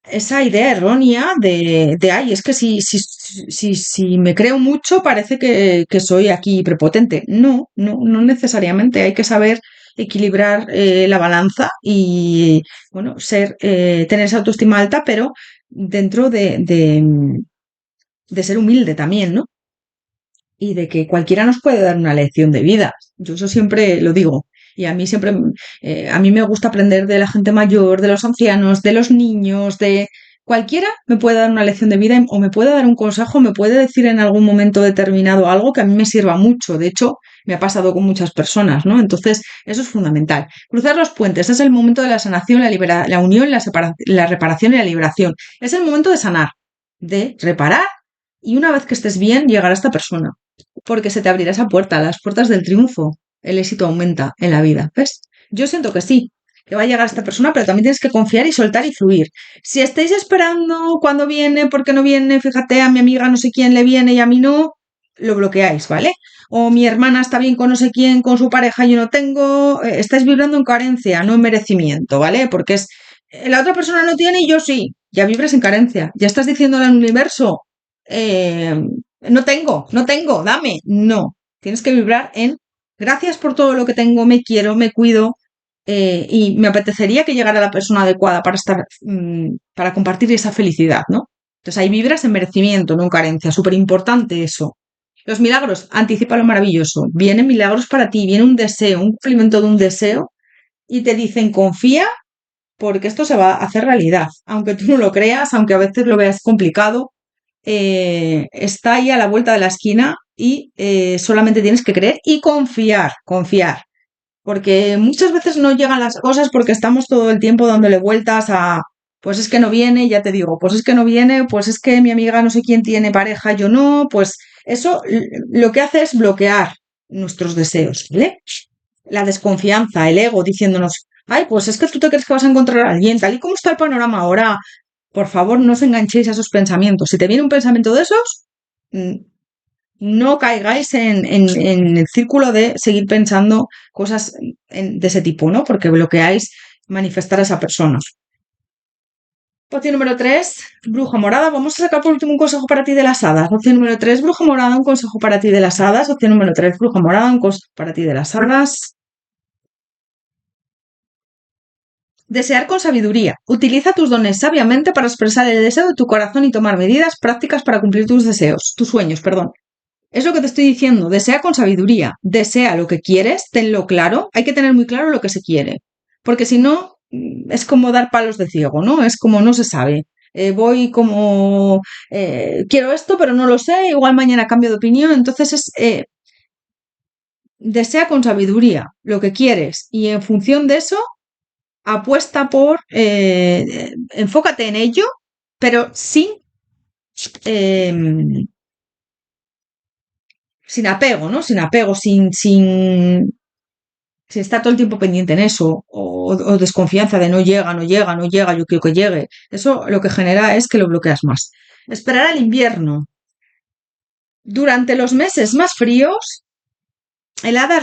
esa idea errónea ay, es que si me creo mucho parece que soy aquí prepotente. No, no, no necesariamente. Hay que saber equilibrar la balanza y, bueno, tener esa autoestima alta, pero dentro de ser humilde también, ¿no? Y de que cualquiera nos puede dar una lección de vida. Yo eso siempre lo digo. Y a mí siempre, a mí me gusta aprender de la gente mayor, de los ancianos, de los niños, de cualquiera me puede dar una lección de vida o me puede dar un consejo, me puede decir en algún momento determinado algo que a mí me sirva mucho. De hecho, me ha pasado con muchas personas, ¿no? Entonces, eso es fundamental. Cruzar los puentes es el momento de la sanación, la unión, la reparación y la liberación. Es el momento de sanar, de reparar y una vez que estés bien, llegar a esta persona porque se te abrirá esa puerta, las puertas del triunfo. El éxito aumenta en la vida, ¿ves? Yo siento que sí, que va a llegar esta persona, pero también tienes que confiar y soltar y fluir. Si estáis esperando cuándo viene, por qué no viene, fíjate, a mi amiga no sé quién le viene y a mí no, lo bloqueáis, ¿vale? O mi hermana está bien con no sé quién, con su pareja, yo no tengo. Estáis vibrando en carencia, no en merecimiento, ¿vale? Porque la otra persona no tiene y yo sí. Ya vibras en carencia. Ya estás diciéndole al universo, eh, no tengo, dame. No, tienes que vibrar en gracias por todo lo que tengo, me quiero, me cuido y me apetecería que llegara la persona adecuada para para compartir esa felicidad, ¿no? Entonces ahí vibras en merecimiento, no en carencia, súper importante eso. Los milagros, anticipa lo maravilloso. Vienen milagros para ti, viene un deseo, un cumplimiento de un deseo y te dicen confía porque esto se va a hacer realidad. Aunque tú no lo creas, aunque a veces lo veas complicado, está ahí a la vuelta de la esquina y solamente tienes que creer y confiar, confiar. Porque muchas veces no llegan las cosas porque estamos todo el tiempo dándole vueltas pues es que no viene, ya te digo, pues es que no viene, pues es que mi amiga no sé quién tiene pareja, yo no, pues eso lo que hace es bloquear nuestros deseos, ¿vale? La desconfianza, el ego diciéndonos, ay, pues es que tú te crees que vas a encontrar a alguien, tal y como está el panorama ahora, por favor, no os enganchéis a esos pensamientos. Si te viene un pensamiento de esos, no caigáis en el círculo de seguir pensando cosas de ese tipo, ¿no? Porque bloqueáis manifestar a esa persona. Opción número 3, bruja morada. Vamos a sacar por último un consejo para ti de las hadas. Opción número 3, bruja morada, un consejo para ti de las hadas. Opción número 3, bruja morada, un consejo para ti de las hadas. Desear con sabiduría. Utiliza tus dones sabiamente para expresar el deseo de tu corazón y tomar medidas prácticas para cumplir tus deseos, tus sueños, perdón. Es lo que te estoy diciendo, desea con sabiduría, desea lo que quieres, tenlo claro, hay que tener muy claro lo que se quiere, porque si no, es como dar palos de ciego, ¿no? Es como no se sabe. Voy como, quiero esto, pero no lo sé, igual mañana cambio de opinión, entonces desea con sabiduría lo que quieres y en función de eso, apuesta enfócate en ello, pero eh, sin apego, ¿no? Sin apego, sin estar todo el tiempo pendiente en eso, o desconfianza de no llega, no llega, no llega, yo quiero que llegue. Eso lo que genera es que lo bloqueas más. Esperar al invierno. Durante los meses más fríos, el hada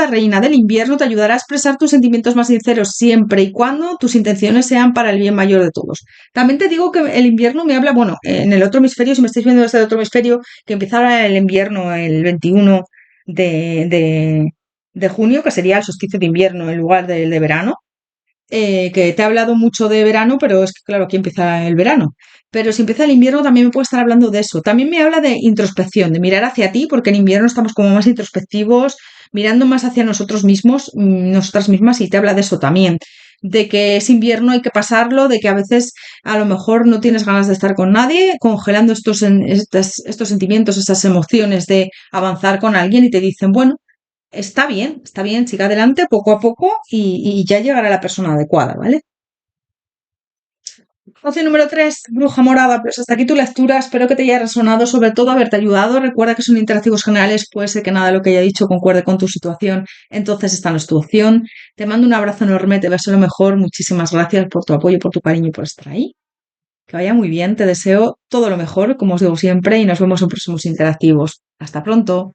reina del invierno te ayudará a expresar tus sentimientos más sinceros siempre y cuando tus intenciones sean para el bien mayor de todos. También te digo que el invierno me habla, bueno, en el otro hemisferio, si me estáis viendo desde el otro hemisferio, que empezara el invierno el 21 de junio, que sería el solsticio de invierno en lugar del de verano, que te he hablado mucho de verano, pero es que claro, aquí empieza el verano. Pero si empieza el invierno también me puede estar hablando de eso. También me habla de introspección, de mirar hacia ti, porque en invierno estamos como más introspectivos, mirando más hacia nosotros mismos, nosotras mismas, y te habla de eso también. De que es invierno, hay que pasarlo, de que a veces a lo mejor no tienes ganas de estar con nadie, congelando estos sentimientos, estas emociones de avanzar con alguien y te dicen, bueno, está bien, siga adelante poco a poco y ya llegará la persona adecuada, ¿vale? Opción número 3, bruja morada. Pues hasta aquí tu lectura. Espero que te haya resonado, sobre todo haberte ayudado. Recuerda que son interactivos generales. Puede ser que nada de lo que haya dicho concuerde con tu situación. Entonces esta no es tu opción. Te mando un abrazo enorme. Te deseo lo mejor. Muchísimas gracias por tu apoyo, por tu cariño y por estar ahí. Que vaya muy bien. Te deseo todo lo mejor, como os digo siempre, y nos vemos en próximos interactivos. Hasta pronto.